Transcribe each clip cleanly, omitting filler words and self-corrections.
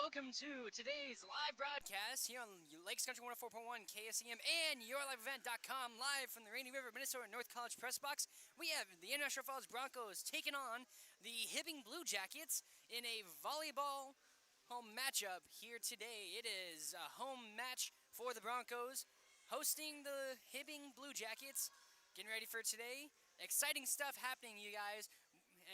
welcome to today's live broadcast here on Lakes Country 104.1 KSEM and YourLiveEvent.com, live from the Rainy River, Minnesota North College press box. We have the International Falls Broncos taking on the Hibbing Blue Jackets in a volleyball home matchup here today. It is a home match for the Broncos, hosting the Hibbing Blue Jackets. Getting ready for today. Exciting stuff happening, you guys.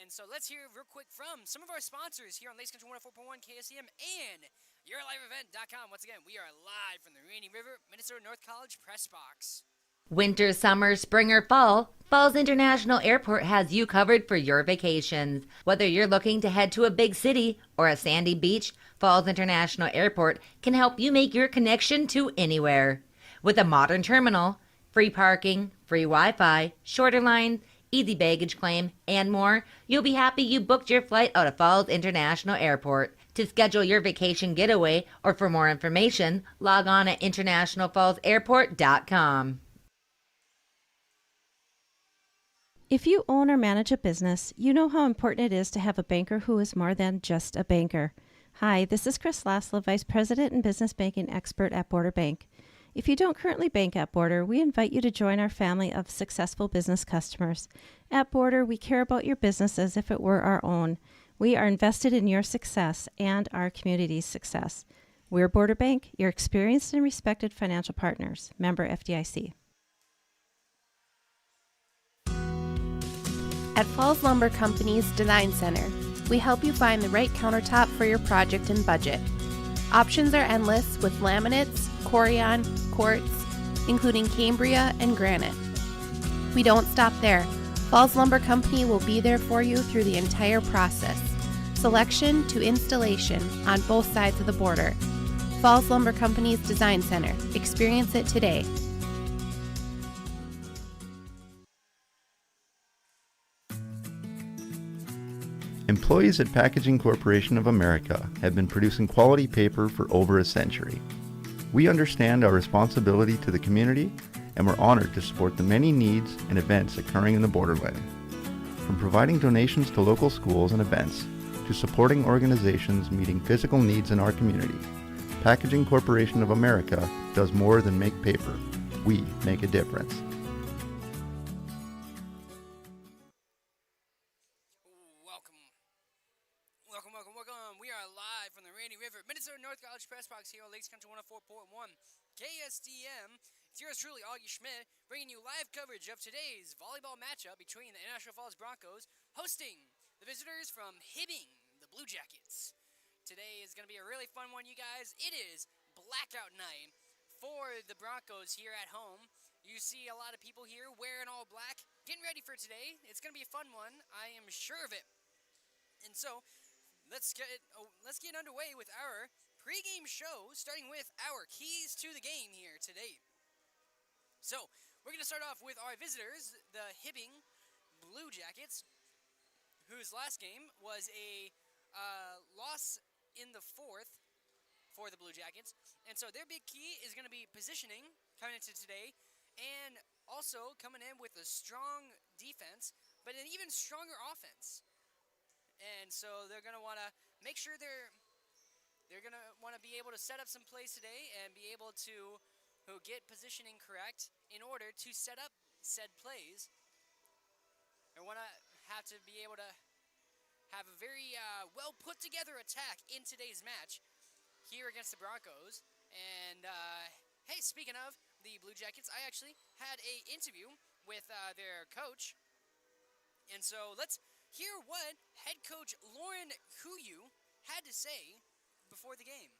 And so let's hear real quick from some of our sponsors here on Lakes Country 104.1 KSEM and YourLiveEvent.com. Once again, we are live from the Rainy River, Minnesota North College press box. Winter, summer, spring, or fall, Falls International Airport has you covered for your vacations. Whether you're looking to head to a big city or a sandy beach, Falls International Airport can help you make your connection to anywhere. With a modern terminal, free parking, free Wi-Fi, shorter line, easy baggage claim, and more, you'll be happy you booked your flight out of Falls International Airport. To schedule your vacation getaway or for more information, log on at internationalfallsairport.com. If you own or manage a business, you know how important it is to have a banker who is more than just a banker. Hi, this is Chris Laszlo, Vice President and Business Banking Expert at Border Bank. If you don't currently bank at Border, we invite you to join our family of successful business customers. At Border, we care about your business as if it were our own. We are invested in your success and our community's success. We're Border Bank, your experienced and respected financial partners. Member FDIC. At Falls Lumber Company's Design Center, we help you find the right countertop for your project and budget. Options are endless with laminates, Corian, quartz, including Cambria and granite. We don't stop there. Falls Lumber Company will be there for you through the entire process, selection to installation on both sides of the border. Falls Lumber Company's Design Center. Experience it today. Employees at Packaging Corporation of America have been producing quality paper for over a century. We understand our responsibility to the community, and we're honored to support the many needs and events occurring in the borderland. From providing donations to local schools and events, to supporting organizations meeting physical needs in our community, Packaging Corporation of America does more than make paper. We make a difference. Welcome. We are live from the Rainy River, Minnesota North College press box here on Lakes Country 104.1 KSDM. It's yours truly, Augie Schmidt, bringing you live coverage of today's volleyball matchup between the International Falls Broncos hosting the visitors from Hibbing, the Blue Jackets. Today is going to be a really fun one, you guys. It is blackout night for the Broncos here at home. You see a lot of people here wearing all black, getting ready for today. It's going to be a fun one. I am sure of it. And so, let's get underway with our pregame show, starting with our keys to the game here today. So, we're going to start off with our visitors, the Hibbing Blue Jackets, whose last game was a loss in the fourth for the Blue Jackets. And so their big key is going to be positioning coming into today, and also coming in with a strong defense, but an even stronger offense. And so they're going to want to make sure they're going to want to be able to set up some plays today and be able to get positioning correct in order to set up said plays. They want to have to be able to have a very well put together attack in today's match here against the Broncos. And hey, speaking of the Blue Jackets, I actually had an interview with their coach. And so let's hear what head coach Lauren Huyu had to say before the game.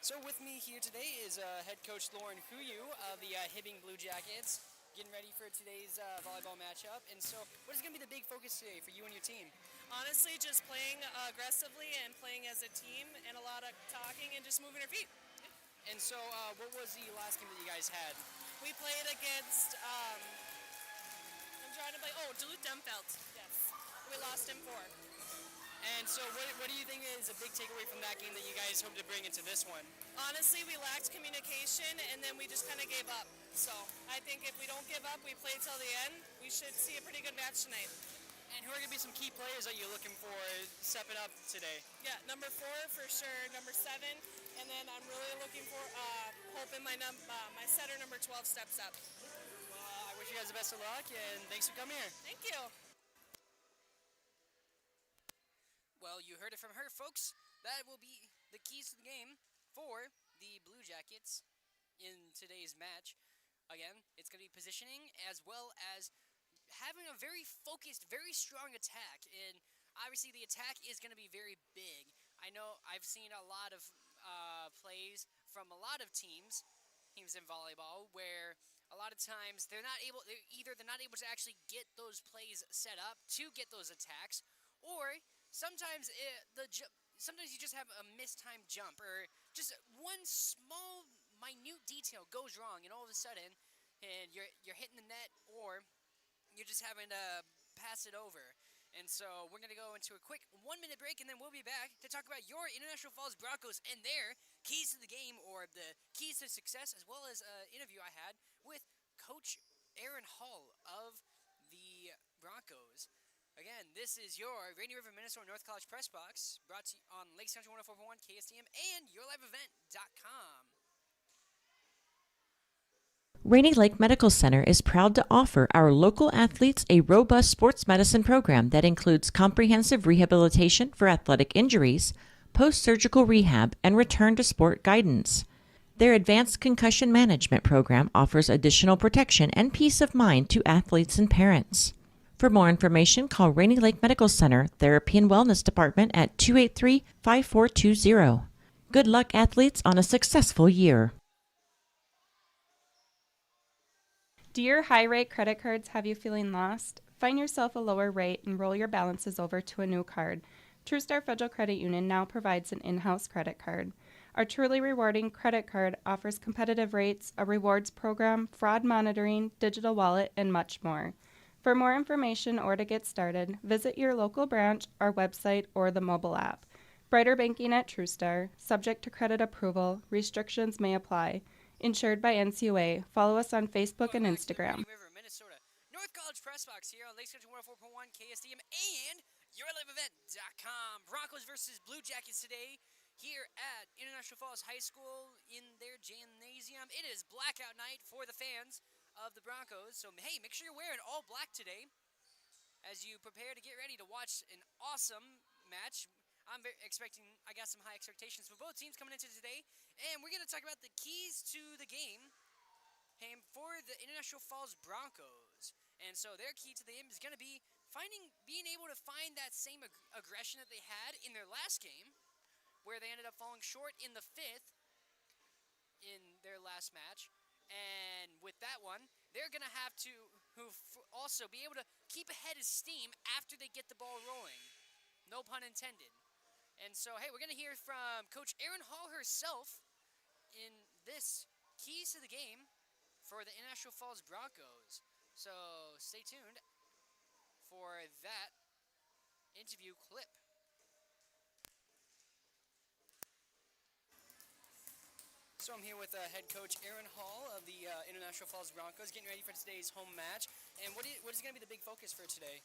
So with me here today is head coach Lauren Huyu of the Hibbing Blue Jackets, getting ready for today's volleyball matchup. And so what is going to be the big focus today for you and your team? Honestly, just playing aggressively and playing as a team, and a lot of talking and just moving our feet. And so what was the last game that you guys had? We played against, Duluth Dumfeld, yes. We lost him 4. And so what do you think is a big takeaway from that game that you guys hope to bring into this one? Honestly, we lacked communication, and then we just kind of gave up. So I think if we don't give up, we play till the end, we should see a pretty good match tonight. And who are going to be some key players that you're looking for stepping up today? Yeah, number 4 for sure, number 7, and then I'm really looking for hoping my setter number 12 steps up. Well, I wish you guys the best of luck, and thanks for coming here. Thank you. Well, you heard it from her, folks. That will be the keys to the game for the Blue Jackets in today's match. Again, it's going to be positioning as well as having a very focused, very strong attack. And obviously the attack is going to be very big. I know I've seen a lot of plays from a lot of teams in volleyball, where a lot of times they're not able to actually get those plays set up to get those attacks, or sometimes sometimes you just have a mistimed jump, or just one small minute detail goes wrong, and all of a sudden and you're hitting the net, or you're just having to pass it over. And so we're going to go into a quick 1-minute break, and then we'll be back to talk about your International Falls Broncos and their keys to the game, or the keys to success, as well as an interview I had with Coach Aaron Hall of the Broncos. Again, this is your Rainy River, Minnesota North College Press Box, brought to you on Lakes Country 104.1 KSTM and YourLiveEvent.com. Rainy Lake Medical Center is proud to offer our local athletes a robust sports medicine program that includes comprehensive rehabilitation for athletic injuries, post-surgical rehab, and return to sport guidance. Their advanced concussion management program offers additional protection and peace of mind to athletes and parents. For more information, call Rainy Lake Medical Center Therapy and Wellness Department at 283-5420. Good luck, athletes, on a successful year. Do your high-rate credit cards have you feeling lost? Find yourself a lower rate and roll your balances over to a new card. TrueStar Federal Credit Union now provides an in-house credit card. Our truly rewarding credit card offers competitive rates, a rewards program, fraud monitoring, digital wallet, and much more. For more information or to get started, visit your local branch, our website, or the mobile app. Brighter banking at TrueStar. Subject to credit approval. Restrictions may apply. Insured by NCUA. Follow us on Facebook and Instagram. River, Minnesota North College Press Box here on Lakes Country 104.1 KSTM and YourLiveEvent.com. Broncos versus Blue Jackets today here at International Falls High School in their gymnasium. It is blackout night for the fans of the Broncos, so hey, make sure you're wearing all black today as you prepare to get ready to watch an awesome match. I got some high expectations for both teams coming into today, and we're going to talk about the keys to the game for the International Falls Broncos. And so their key to the game is going to be being able to find that same aggression that they had in their last game, where they ended up falling short in the 5th in their last match. And with that one, they're going to have to also be able to keep a head of steam after they get the ball rolling. No pun intended. And so, hey, we're going to hear from Coach Aaron Hall herself in this keys to the game for the International Falls Broncos. So stay tuned for that interview clip. So I'm here with head coach Aaron Hall of the International Falls Broncos, getting ready for today's home match. And what is going to be the big focus for today?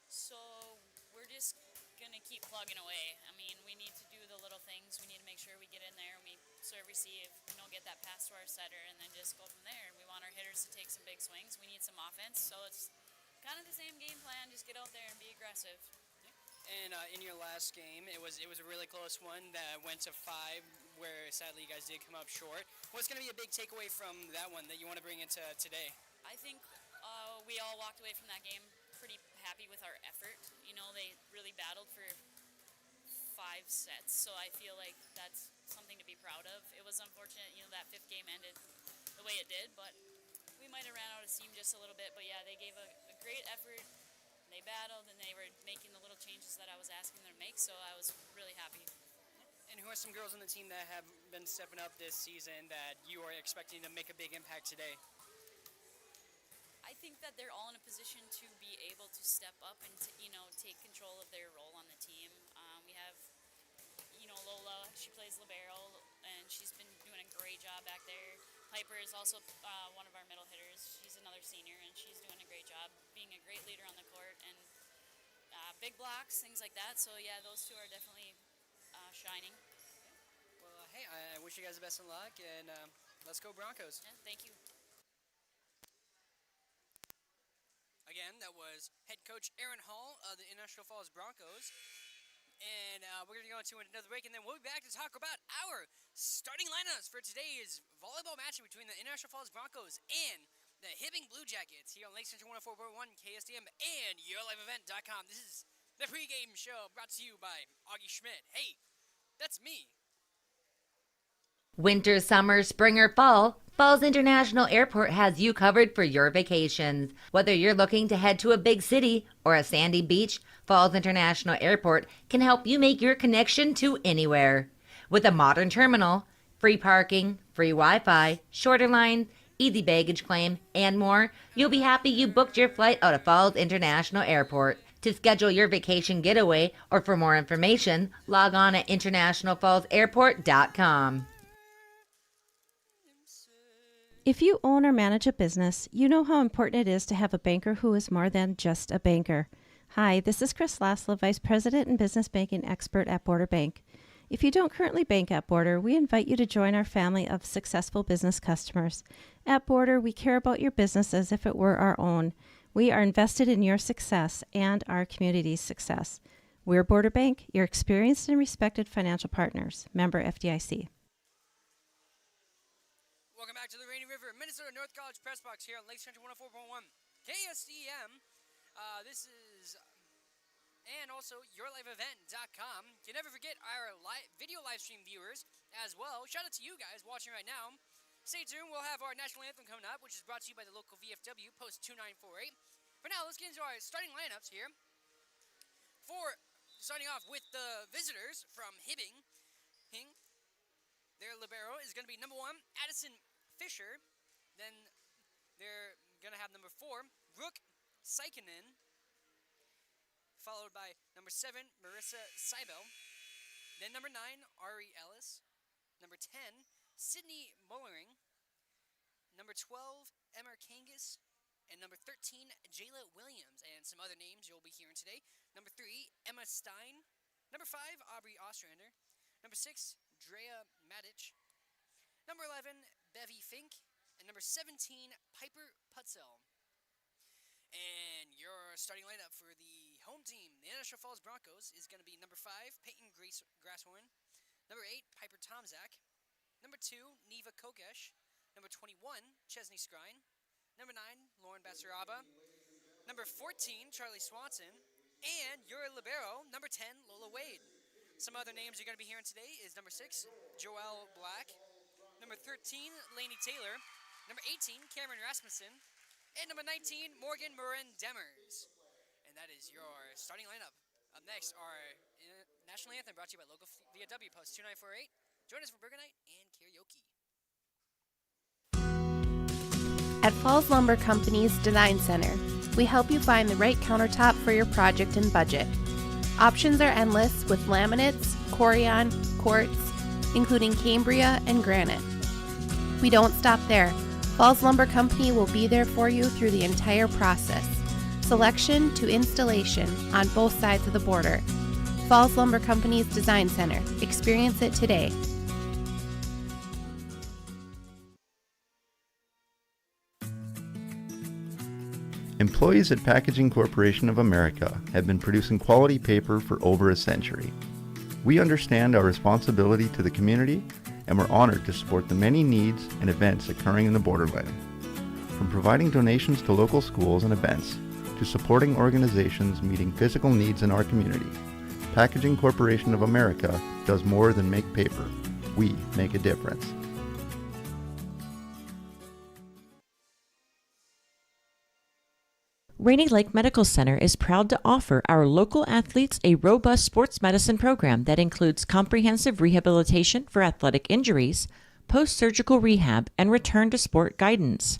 So we're just going to keep plugging away. I mean, we need to do the little things. We need to make sure we get in there and we serve, receive, get that pass to our setter, and then just go from there. We want our hitters to take some big swings. We need some offense. So it's kind of the same game plan. Just get out there and be aggressive. And in your last game, it was a really close one that went to 5, where sadly you guys did come up short. What's going to be a big takeaway from that one that you want to bring into today? I think we all walked away from that game pretty happy with our effort. They really battled for 5 sets, so I feel like that's something to be proud of. It was unfortunate, that 5th game ended the way it did, but we might have ran out of steam just a little bit. But yeah, they gave a great effort. They battled, and they were making the little changes that I was asking them to make, so I was really happy. And who are some girls on the team that have been stepping up this season that you are expecting to make a big impact today? I think that they're all in a position to be able to step up and take control of their role on the team. We have, Lola. She plays libero, and she's been doing a great job back there. Piper is also one of our middle hitters. She's another senior, and she's doing a great job being a great leader on the court. And big blocks, things like that. So yeah, those two are definitely shining. Well, hey, I wish you guys the best of luck, and let's go Broncos. Yeah, thank you. Again, that was head coach Aaron Hall of the International Falls Broncos. And we're going to go into another break, and then we'll be back to talk about our starting lineups for today's volleyball matchup between the International Falls Broncos and the Hibbing Blue Jackets here on Lake Central 104.1 KSDM and YourLiveEvent.com. This is the pregame show brought to you by Augie Schmidt. Hey, that's me. Winter, summer, spring, or fall, Falls International Airport has you covered for your vacations. Whether you're looking to head to a big city or a sandy beach, Falls International Airport can help you make your connection to anywhere. With a modern terminal, free parking, free Wi-Fi, shorter lines, easy baggage claim, and more, you'll be happy you booked your flight out of Falls International Airport. To schedule your vacation getaway or for more information, log on at internationalfallsairport.com. If you own or manage a business, you know how important it is to have a banker who is more than just a banker. Hi, this is Chris Laszlo, Vice President and Business Banking Expert at Border Bank. If you don't currently bank at Border, we invite you to join our family of successful business customers. At Border, we care about your business as if it were our own. We are invested in your success and our community's success. We're Border Bank, your experienced and respected financial partners. Member FDIC. Welcome back to the Rainy River, Minnesota North College Press Box here on Lake Central 104.1 KSDM. This is, and also YourLiveEvent.com. You never forget our video live stream viewers as well. Shout out to you guys watching right now. Stay tuned. We'll have our national anthem coming up, which is brought to you by the local VFW, post 2948. For now, let's get into our starting lineups here. Starting off with the visitors from Hibbing. Their libero is going to be number 1, Addison Fisher. Then they're going to have number 4, Brooke Sykinen, followed by number 7, Marissa Seibel. Then number 9, Ari Ellis. Number 10, Sydney Mullering. Number 12, Emma Kangas. And number 13, Jayla Williams. And some other names you'll be hearing today. Number 3, Emma Stein. Number 5, Aubrey Ostrander. Number 6, Drea Matic. Number 11, Bevy Fink. And number 17, Piper Putzel. And your starting lineup for the home team, the International Falls Broncos, is going to be number 5, Peyton Grasshorn. Number 8, Piper Tomzak. Number 2, Neva Kokesh. Number 21, Chesney Skrine. Number 9, Lauren Bassaraba. Number 14, Charlie Swanson. And your libero, number 10, Lola Wade. Some other names you're going to be hearing today is number 6, Joelle Black. Number 13, Lainey Taylor. Number 18, Cameron Rasmussen. And number 19, Morgan Marin Demers. And that is your starting lineup. Up next, our national anthem brought to you by local VFW post 2948. Join us for Burger Night and karaoke. At Falls Lumber Company's Design Center, we help you find the right countertop for your project and budget. Options are endless with laminates, corian, quartz, including Cambria and granite. We don't stop there. Falls Lumber Company will be there for you through the entire process, selection to installation on both sides of the border. Falls Lumber Company's Design Center. Experience it today. Employees at Packaging Corporation of America have been producing quality paper for over a century. We understand our responsibility to the community, and we're honored to support the many needs and events occurring in the borderland. From providing donations to local schools and events, to supporting organizations meeting physical needs in our community, Packaging Corporation of America does more than make paper. We make a difference. Rainy Lake Medical Center is proud to offer our local athletes a robust sports medicine program that includes comprehensive rehabilitation for athletic injuries, post-surgical rehab, and return to sport guidance.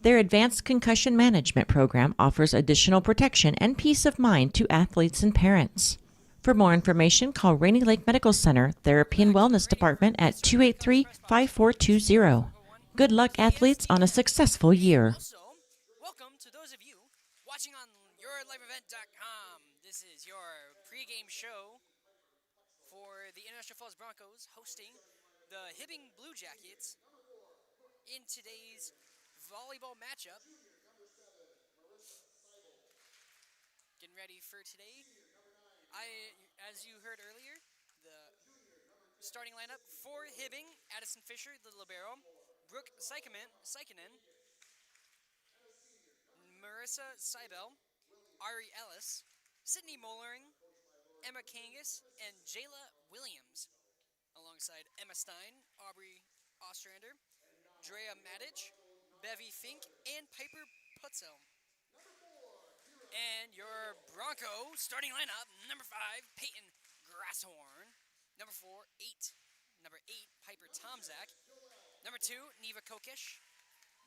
Their advanced concussion management program offers additional protection and peace of mind to athletes and parents. For more information, call Rainy Lake Medical Center Therapy and Wellness Department at 283-5420. Good luck, athletes, on a successful year. Also, welcome to those of you watching on YourLiveEvent.com. This is your pregame show for the International Falls Broncos hosting the Hibbing Blue Jackets in today's volleyball matchup. Getting ready for today. As you heard earlier, the starting lineup for Hibbing: Addison Fisher, the libero; Brooke Sikinen, Marissa Seibel, Ari Ellis, Sydney Mollering, Emma Kangas, and Jayla Williams, alongside Emma Stein, Aubrey Ostrander, Drea Matic, Bevy Fink, and Piper Putzel. And your Bronco starting lineup: number 5, Peyton Grasshorn; number 8, Piper Tomzak; number 2, Neva Kokish;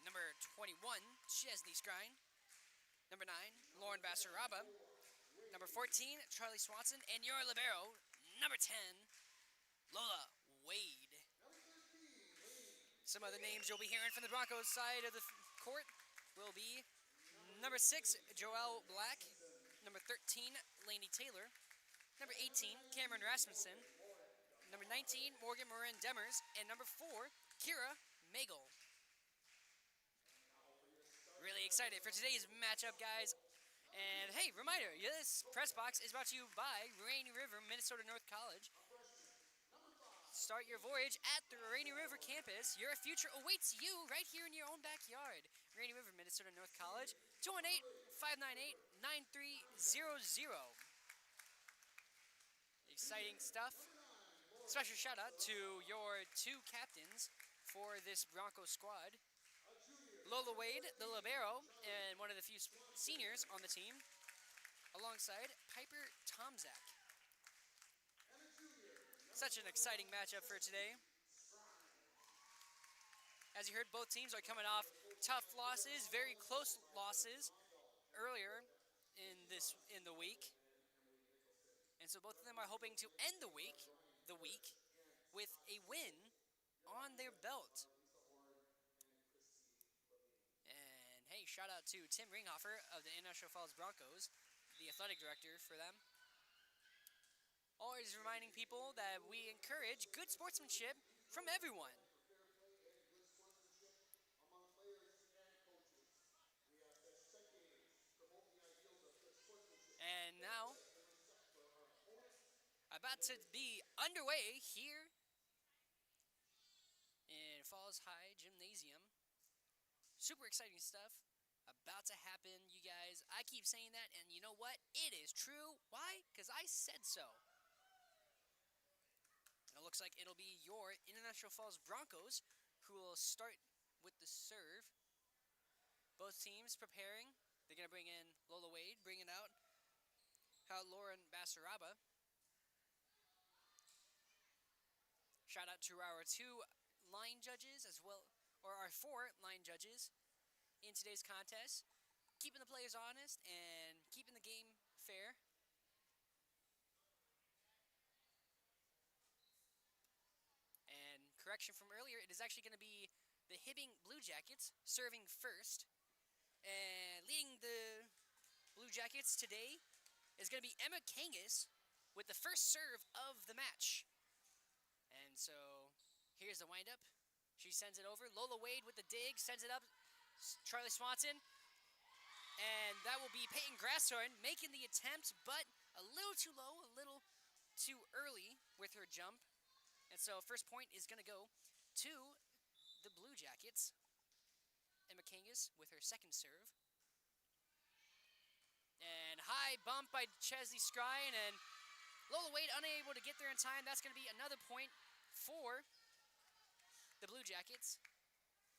number 21, Chesney Skrine; number 9, Lauren Bassaraba; number 14, Charlie Swanson; and your libero, number 10, Lola Wade. Some other names you'll be hearing from the Broncos side of the court will be number 6, Joelle Black; number 13, Lainey Taylor; number 18, Cameron Rasmussen; number 19, Morgan Marin Demers; and number 4, Kira Magel. Really excited for today's matchup, guys. And hey, reminder, this press box is brought to you by Rainy River, Minnesota North College. Start your voyage at the Rainy River campus. Your future awaits you right here in your own backyard. Rainy River, Minnesota North College, 218-598-9300. Exciting stuff. Special shout out to your 2 captains for this Bronco squad: Lola Wade, the libero, and one of the few seniors on the team, alongside Piper Tomzak. Such an exciting matchup for today. As you heard, both teams are coming off tough losses, very close losses earlier in the week. And so both of them are hoping to end the week with a win on their belt. And hey, shout out to Tim Ringhofer of the International Falls Broncos, the athletic director for them. Always reminding people that we encourage good sportsmanship from everyone. And now, about to be underway here in Falls High Gymnasium. Super exciting stuff about to happen, you guys. I keep saying that, and you know what? It is true. Why? Because I said so. And it looks like it'll be your International Falls Broncos who will start with the serve. Both teams preparing. They're going to bring in Lola Wade, bringing out Lauren Bassaraba. Shout out to our 2 line judges as well, or our 4 line judges in today's contest, keeping the players honest and keeping the game fair. And correction from earlier, it is actually going to be the Hibbing Blue Jackets serving first. And leading the Blue Jackets today is going to be Emma Kangas with the first serve of the match. And so here's the windup. She sends it over. Lola Wade with the dig, sends it up. Charlie Swanson. And that will be Peyton Grasshorn making the attempt, but a little too low, a little too early with her jump. And so first point is going to go to the Blue Jackets. Emma Kangas with her second serve. And high bump by Chesney Skrine, and Lola Wade unable to get there in time. That's going to be another point for the Blue Jackets.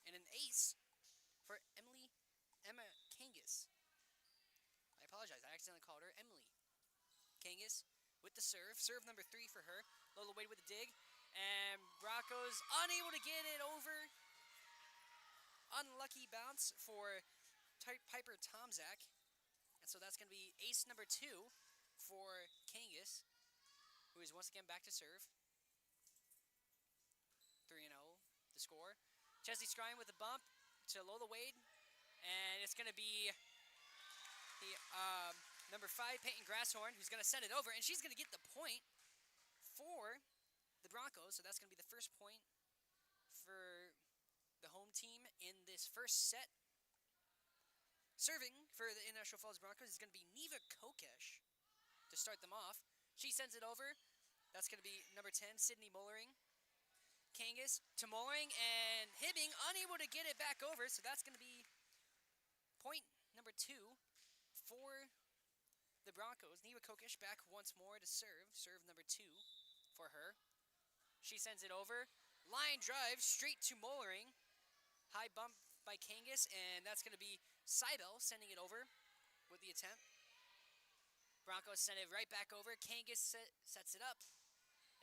And an ace for Emma Kangas. I apologize, I accidentally called her Emily. Kangas with the serve. Serve number 3 for her. Lola Wade with the dig. And Broncos unable to get it over. Unlucky bounce for Piper Tomzak. And so that's going to be ace number 2 for Kangas, who is once again back to serve. 3-0 the score. Chesney Skrine with the bump to Lola Wade. And it's going to be the number 5, Peyton Grasshorn, who's going to send it over, and she's going to get the point for the Broncos. So that's going to be the first point for the home team in this first set. Serving for the International Falls Broncos is going to be Neva Kokesh to start them off. She sends it over. That's going to be number 10, Sydney Mollering. Kangas to Mollering, and Hibbing unable to get it back over, so that's going to be point number 2 for the Broncos. Neva Kokesh back once more to serve. Serve number 2 for her. She sends it over. Line drive straight to Mollering. High bump by Kangas, and that's going to be Seibel sending it over with the attempt. Broncos send it right back over. Kangas sets it up.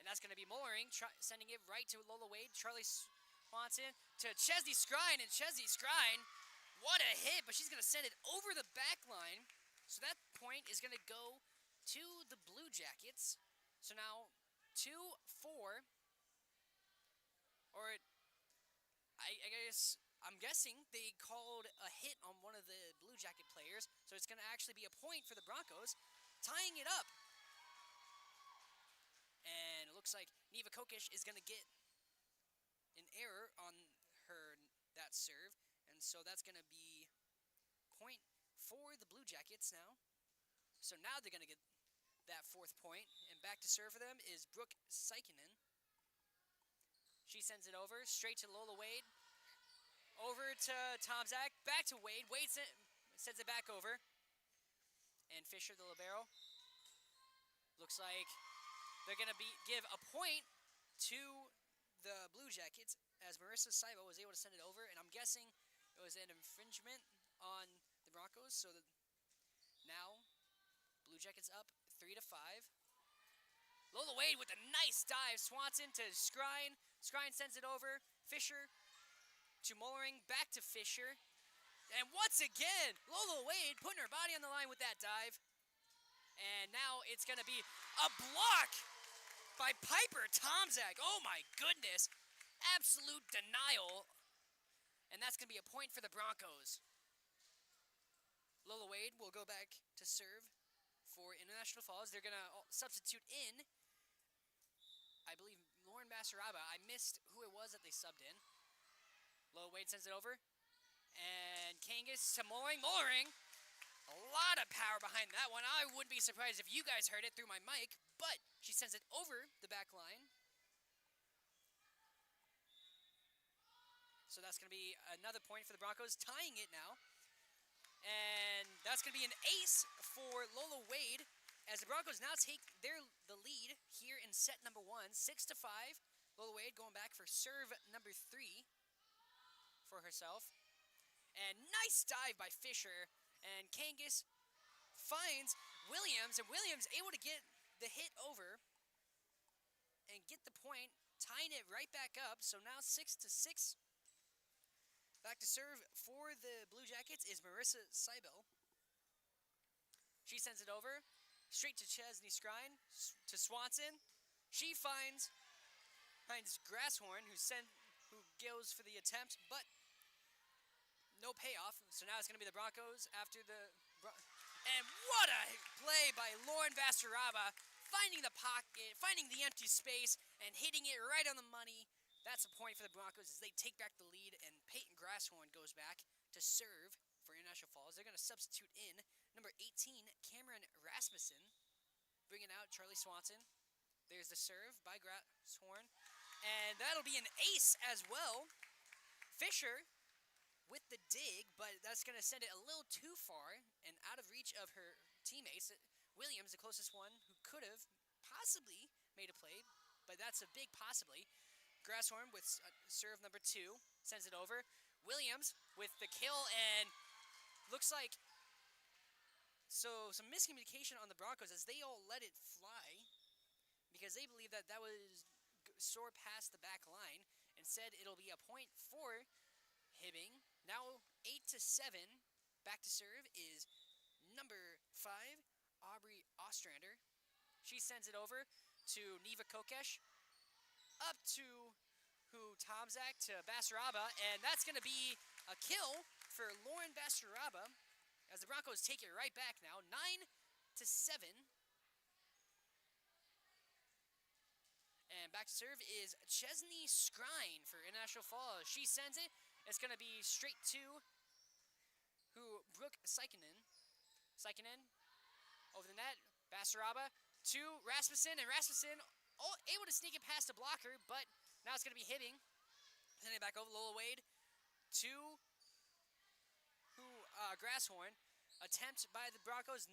And that's going to be Mollering sending it right to Lola Wade. Charlie Swanson to Chesney Skrine. And Chesney Skrine, what a hit. But she's going to send it over the back line. So that point is going to go to the Blue Jackets. So now 2-4. Or I'm guessing they called a hit on one of the Blue Jacket players. So it's going to actually be a point for the Broncos, tying it up. And it looks like Neva Kokesh is going to get an error on that serve. And so that's going to be point for the Blue Jackets now. So now they're going to get that 4th point. And back to serve for them is Brooke Sykinen. She sends it over straight to Lola Wade. Over to Tomzak. Back to Wade. Wade sends it back over. And Fisher, the libero. Looks like they're going to give a point to the Blue Jackets as Marissa Seibel was able to send it over. And I'm guessing it was an infringement on the Broncos. So now Blue Jackets up 3-5. Lola Wade with a nice dive. Swanson to Skrine. Skrine sends it over. Fisher to Mollering. Back to Fisher. And once again, Lola Wade putting her body on the line with that dive. And now it's going to be a block by Piper Tomzak. Oh my goodness. Absolute denial. And that's going to be a point for the Broncos. Lola Wade will go back to serve for International Falls. They're going to substitute in, I believe, Lauren Basaraba. I missed who it was that they subbed in. Lola Wade sends it over. And Kangas to Mollering. Mollering. A lot of power behind that one. I wouldn't be surprised if you guys heard it through my mic, but she sends it over the back line. So that's going to be another point for the Broncos, tying it now. And that's going to be an ace for Lola Wade as the Broncos now take the lead here in set number 1, 6-5. Lola Wade going back for serve number 3 for herself. And nice dive by Fisher. And Kangas finds Williams, and Williams able to get the hit over and get the point, tying it right back up. So now 6-6. Back to serve for the Blue Jackets is Marissa Seibel. She sends it over straight to Chesney Skrine to Swanson. She finds Grasshorn, who goes for the attempt, but no payoff. So now it's going to be the Broncos after and what a play by Lauren Basaraba, finding the pocket, finding the empty space, and hitting it right on the money. That's a point for the Broncos as they take back the lead, and Peyton Grasshorn goes back to serve for International Falls. They're going to substitute in number 18, Cameron Rasmussen, bringing out Charlie Swanson. There's the serve by Grasshorn, and that'll be an ace as well. Fisher with the dig, but that's going to send it a little too far and out of reach of her teammates. Williams, the closest one, who could have possibly made a play, but that's a big possibly. Grasshorn with serve number 2 sends it over. Williams with the kill, and looks like some miscommunication on the Broncos as they all let it fly because they believe that was soar past the back line. Instead, it'll be a point for Hibbing. Now 8-7. Back to serve is number 5, Aubrey Ostrander. She sends it over to Neva Kokesh. Up to Tomzak to Basaraba, and that's going to be a kill for Lauren Basaraba as the Broncos take it right back now. 9 7. And back to serve is Chesney Scrine for International Falls. She sends it. It's going to be straight to Brooke Sikinen. Sikinen over the net. Basaraba to Rasmussen. And Rasmussen able to sneak it past the blocker, but now it's going to be Hibbing. Sending it back over Lola Wade to Grasshorn. Attempt by the Broncos.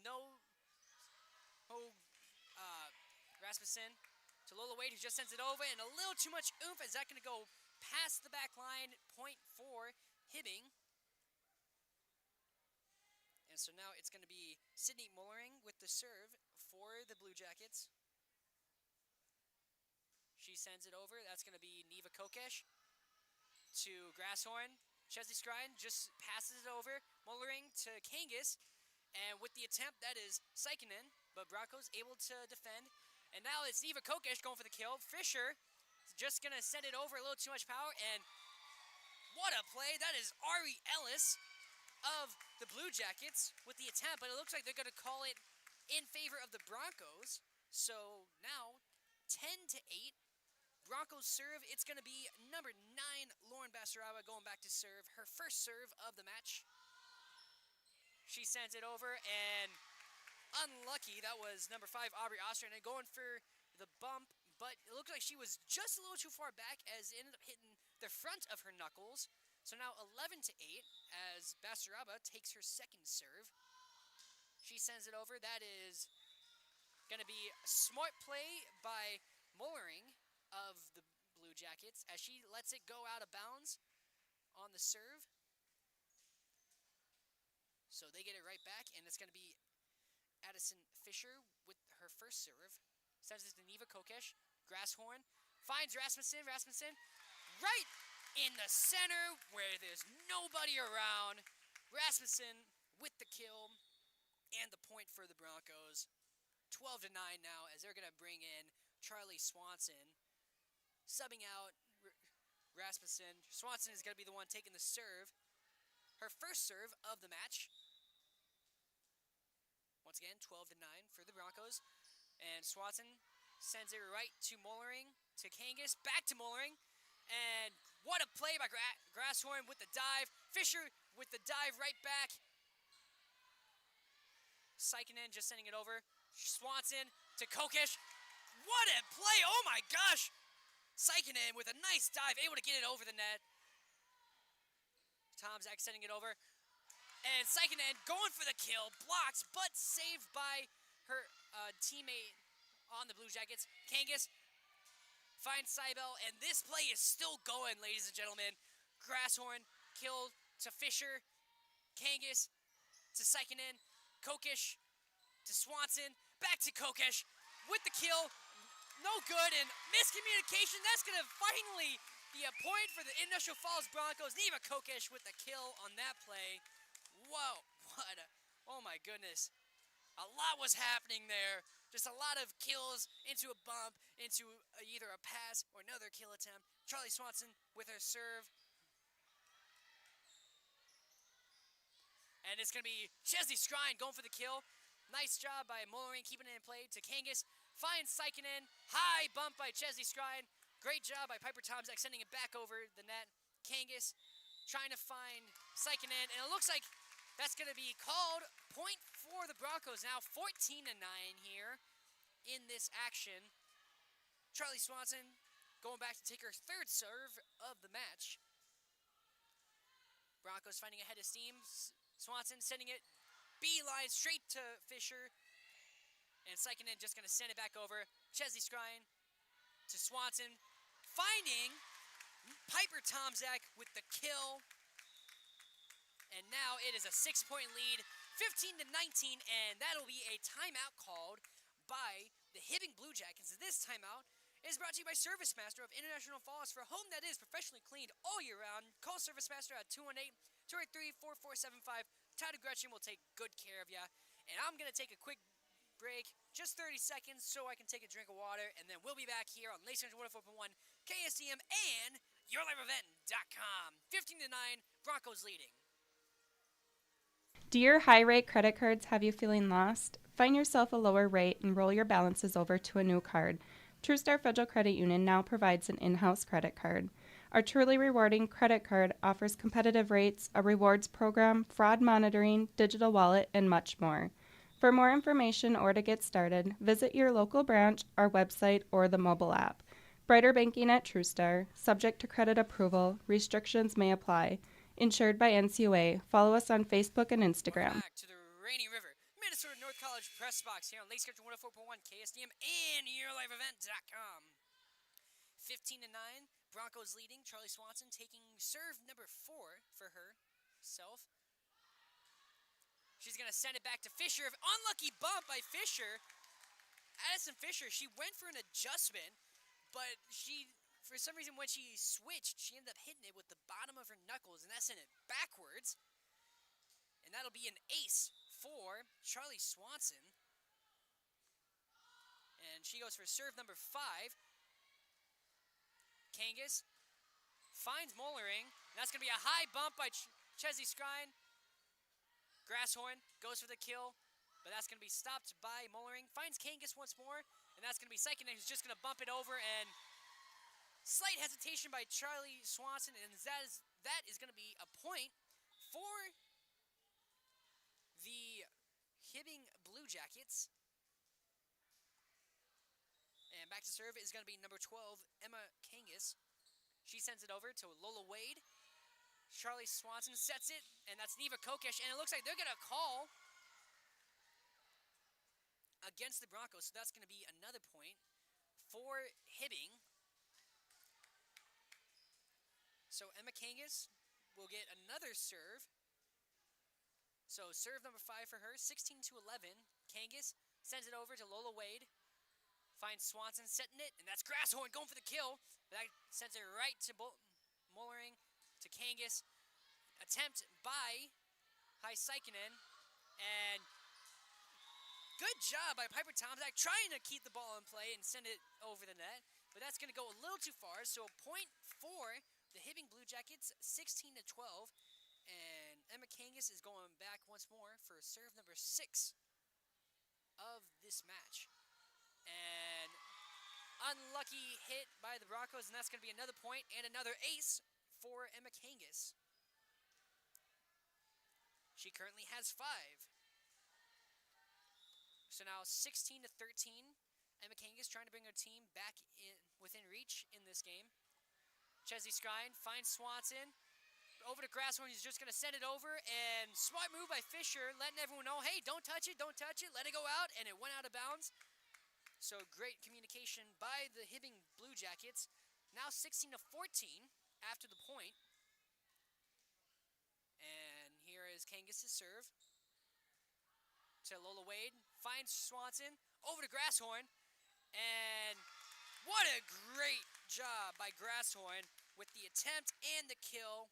Rasmussen to Lola Wade, who just sends it over, and a little too much oomph. Is that going to go past the back line? Point for Hibbing. And so now it's going to be Sydney Mullering with the serve for the Blue Jackets. She sends it over. That's going to be Neva Kokesh to Grasshorn. Chesney Scrine just passes it over. Mullering to Kangas. And with the attempt, that is Sikinen. But Broncos able to defend. And now it's Neva Kokesh going for the kill. Fisher just going to send it over, a little too much power. And what a play. That is Ari Ellis of the Blue Jackets with the attempt. But it looks like they're going to call it in favor of the Broncos. So now 10-8. Broncos serve. It's going to be number 9, Lauren Basaraba, going back to serve. Her first serve of the match. She sends it over, and unlucky. That was number 5, Aubrey Oster, and going for the bump, but it looked like she was just a little too far back as it ended up hitting the front of her knuckles. So now 11-8 as Basaraba takes her second serve. She sends it over. That is going to be a smart play by Mullering of the Blue Jackets as she lets it go out of bounds on the serve. So they get it right back, and it's going to be Addison Fisher with her first serve. Sends it to Neva Kokesh. Grasshorn finds Rasmussen. Rasmussen right in the center where there's nobody around. Rasmussen with the kill and the point for the Broncos. 12-9 now as they're going to bring in Charlie Swanson. Subbing out Rasmussen. Swanson is going to be the one taking the serve. Her first serve of the match. Once again, 12-9 for the Broncos. And Swanson sends it right to Mullering, to Kangas, back to Mullering. And what a play by Grasshorn with the dive. Fisher with the dive right back. Sikinen just sending it over. Swanson to Kokesh. What a play! Oh my gosh! Sikinen with a nice dive, able to get it over the net. Tomzak sending it over. And Sikinen going for the kill. Blocked, but saved by her teammate on the Blue Jackets. Kangas finds Seibel, and this play is still going, ladies and gentlemen. Grasshorn killed to Fisher. Kangas to Sikinen. Kokesh to Swanson. Back to Kokesh with the kill. No good, and miscommunication. That's going to finally be a point for the Industrial Falls Broncos. Neva Kokesh with the kill on that play. Whoa, oh my goodness. A lot was happening there. Just a lot of kills into a bump, into either a pass or another kill attempt. Charlie Swanson with her serve. And it's going to be Chesney Scrine going for the kill. Nice job by Mullering keeping it in play to Kangas. Finds Sikinen. High bump by Chesney Scrine. Great job by Piper Tomzak sending it back over the net. Kangas trying to find Sikinen. And it looks like that's going to be called point for the Broncos now. 14-9 here in this action. Charlie Swanson going back to take her third serve of the match. Broncos finding ahead of steam. Swanson sending it beeline straight to Fisher. And Sikinen just going to send it back over. Chesney Scrine to Swanson. Finding Piper Tomzak with the kill. And now it is a 6-point lead, 15-19, and that'll be a timeout called by the Hibbing Blue Jackets. This timeout is brought to you by Service Master of International Falls for a home that is professionally cleaned all year round. Call Service Master at 218-283-4475. Todd and Gretchen will take good care of you. And I'm going to take a quick break, just 30 seconds, so I can take a drink of water, and then we'll be back here on Lake Central 104.1 KSDM and YourLiveEvent.com. 15-9, Broncos leading. Do your high rate credit cards have you feeling lost? Find yourself a lower rate and roll your balances over to a new card. TrueStar Federal Credit Union now provides an in-house credit card. Our truly rewarding credit card offers competitive rates, a rewards program, fraud monitoring, digital wallet, and much more. For more information or to get started, visit your local branch, our website, or the mobile app. Brighter banking at TrueStar, subject to credit approval, restrictions may apply. Insured by NCUA. Follow us on Facebook and Instagram. Welcome back to the Rainy River, Minnesota North College Press Box here on Lake Country 104.1 KSDM and YourLifeEvent.com. 15-9, Broncos leading. Charlie Swanson taking serve number 4 for herself. She's going to send it back to Fisher. Unlucky bump by Fisher. Addison Fisher, she went for an adjustment, but for some reason, when she switched, she ended up hitting it with the bottom of her knuckles, and that sent it backwards. And that'll be an ace for Charlie Swanson. And she goes for serve number 5. Kangas finds Mollering. And that's going to be a high bump by Chesley Skrine. Grasshorn goes for the kill, but that's going to be stopped by Mollering. Finds Kangas once more, and that's going to be Sykinen who's just going to bump it over, and slight hesitation by Charlie Swanson, and that is going to be a point for the Hibbing Blue Jackets. And back to serve is going to be number 12, Emma Kangas. She sends it over to Lola Wade. Charlie Swanson sets it, and that's Neva Kokesh, and it looks like they're going to call against the Broncos, so that's going to be another point for Hibbing. So Emma Kangas will get another serve. So serve number 5 for her, 16-11. Kangas sends it over to Lola Wade. Finds Swanson setting it, and that's Grasshorn going for the kill. That sends it right to Mollering. To Kangas, attempt by Sykinen, and good job by Piper Tomczak trying to keep the ball in play and send it over the net, but that's going to go a little too far, so a point for the Hibbing Blue Jackets, 16-12, and Emma Kangas is going back once more for serve number 6 of this match, and unlucky hit by the Broncos, and that's going to be another point and another ace for Emma Kangas. She currently has 5. So now 16-13. Emma Kangas trying to bring her team back within reach in this game. Chesley Skrine finds Swanson. Over to Grasshorn, he's just going to send it over. And smart move by Fisher, letting everyone know, hey, don't touch it, let it go out. And it went out of bounds. So great communication by the Hibbing Blue Jackets. Now 16-14. After the point. And here is Kangas' serve. To Lola Wade. Finds Swanson. Over to Grasshorn. And what a great job by Grasshorn with the attempt and the kill.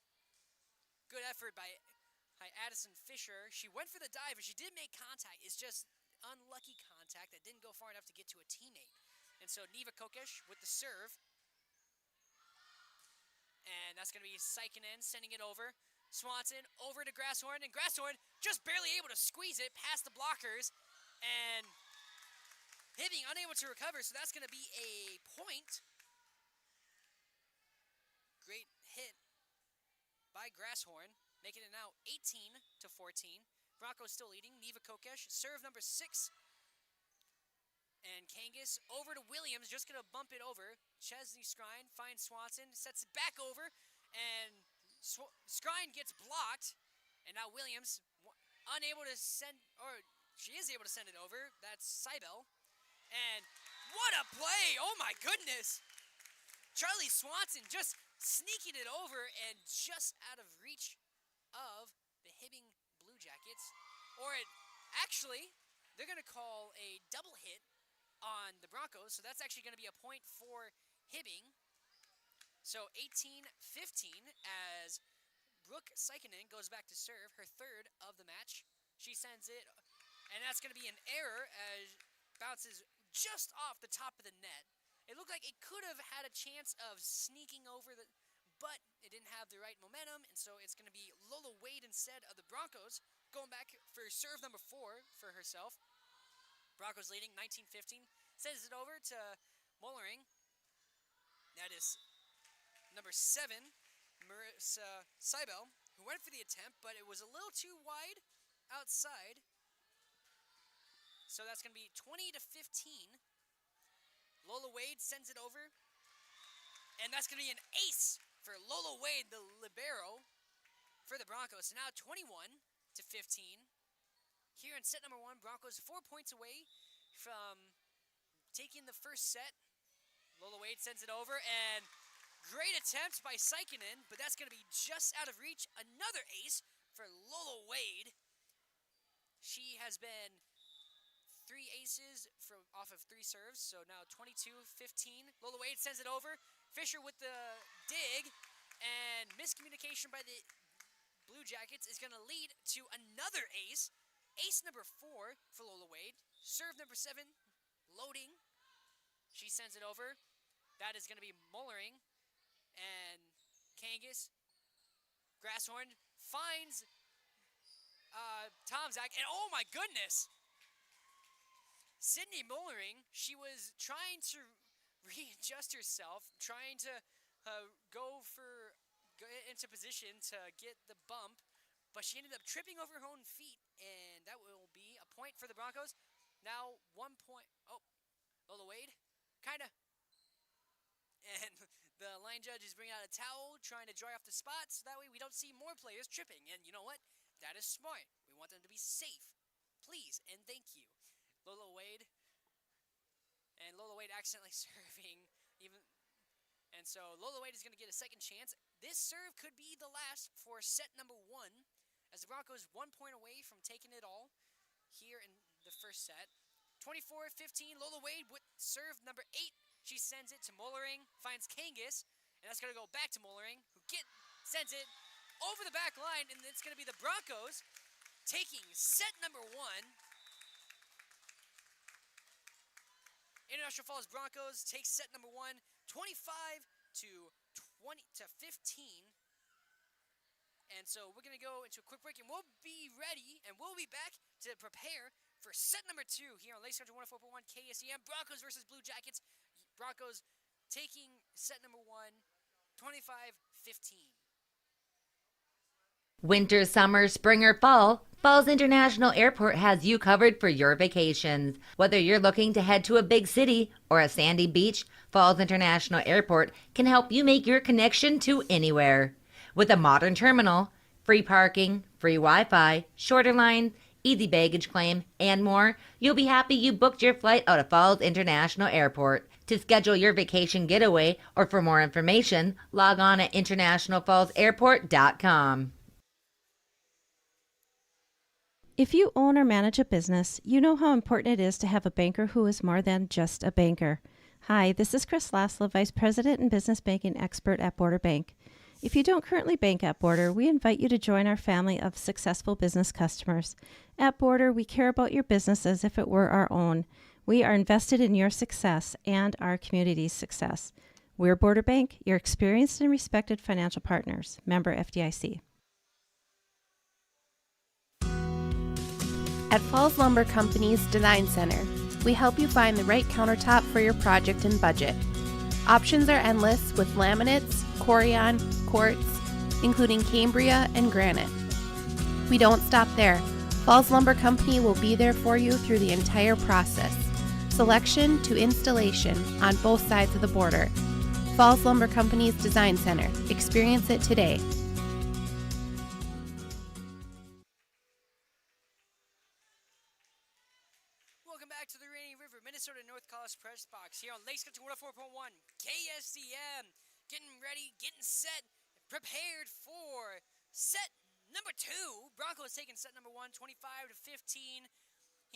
Good effort by Addison Fisher. She went for the dive, but she did make contact. It's just unlucky contact that didn't go far enough to get to a teammate. And so Neva Kokesh with the serve. And that's going to be Sykinen sending it over. Swanson over to Grasshorn. And Grasshorn just barely able to squeeze it past the blockers. And Hibbing unable to recover. So that's going to be a point. Great hit by Grasshorn. Making it now 18-14. Broncos still leading. Neva Kokesh. Serve number 6. And Kangas over to Williams, just going to bump it over. Chesley Skrine finds Swanson, sets it back over, and Skrine gets blocked. And now Williams unable to send, or she is able to send it over. That's Seibel. And what a play! Oh my goodness! Charlie Swanson just sneaking it over and just out of reach of the Hibbing Blue Jackets. Or actually, they're going to call a double hit on the Broncos, so that's actually going to be a point for Hibbing. So 18-15 as Brooke Sykinen goes back to serve, her 3rd of the match. She sends it, and that's going to be an error as bounces just off the top of the net. It looked like it could have had a chance of sneaking over, but it didn't have the right momentum, and so it's going to be Lola Wade instead of the Broncos, going back for serve number 4 for herself. Broncos leading 19-15. Sends it over to Mollering. That is number 7, Marissa Seibel, who went for the attempt, but it was a little too wide outside. So that's going to be 20-15. Lola Wade sends it over. And that's going to be an ace for Lola Wade, the libero, for the Broncos. So now 21-15. Here in set number 1, Broncos 4 points away from taking the first set. Lola Wade sends it over, and great attempt by Saikinen, but that's going to be just out of reach. Another ace for Lola Wade. She has been 3 aces off of 3 serves, so now 22-15. Lola Wade sends it over. Fisher with the dig, and miscommunication by the Blue Jackets is going to lead to another ace. Ace number 4 for Lola Wade. Serve number 7, loading. She sends it over. That is going to be Mollering. And Kangas. Grasshorn finds Tomzak. And oh my goodness! Sydney Mollering, she was trying to readjust herself, trying to go into position to get the bump, but she ended up tripping over her own feet, and that will be a point for the Broncos. Now 1 point. Oh, Lola Wade, kind of. And the line judge is bringing out a towel, trying to dry off the spots. That way we don't see more players tripping. And you know what? That is smart. We want them to be safe. Please and thank you. Lola Wade. And Lola Wade accidentally serving. And so Lola Wade is going to get a second chance. This serve could be the last for set number 1, as the Broncos 1 point away from taking it all here in the first set. 24-15, Lola Wade with serve number 8. She sends it to Mollering, finds Kangas, and that's going to go back to Mollering, who sends it over the back line, and it's going to be the Broncos taking set number 1. International Falls Broncos take set number 1, 25-15. And so we're going to go into a quick break, and we'll be ready, and we'll be back to prepare for set number 2 here on Lakes Country 104.1 KSEM. Broncos versus Blue Jackets. Broncos taking set number 1, 25-15. Winter, summer, spring, or fall, Falls International Airport has you covered for your vacations. Whether you're looking to head to a big city or a sandy beach, Falls International Airport can help you make your connection to anywhere. With a modern terminal, free parking, free Wi-Fi, shorter lines, easy baggage claim, and more, you'll be happy you booked your flight out of Falls International Airport. To schedule your vacation getaway or for more information, log on at internationalfallsairport.com. If you own or manage a business, you know how important it is to have a banker who is more than just a banker. Hi, this is Chris Laszlo, Vice President and Business Banking Expert at Border Bank. If you don't currently bank at Border, we invite you to join our family of successful business customers. At Border, we care about your business as if it were our own. We are invested in your success and our community's success. We're Border Bank, your experienced and respected financial partners. Member FDIC. At Falls Lumber Company's Design Center, we help you find the right countertop for your project and budget. Options are endless with laminates, Corian, quartz, including Cambria and granite. We don't stop there. Falls Lumber Company will be there for you through the entire process, selection to installation on both sides of the border. Falls Lumber Company's Design Center. Experience it today. Welcome back to the Rainy River, Minnesota North College Press Box here on Lakes Country 104.1 KSCM. Getting ready, getting set, prepared for set number 2. Broncos taking set number 1, 25-15.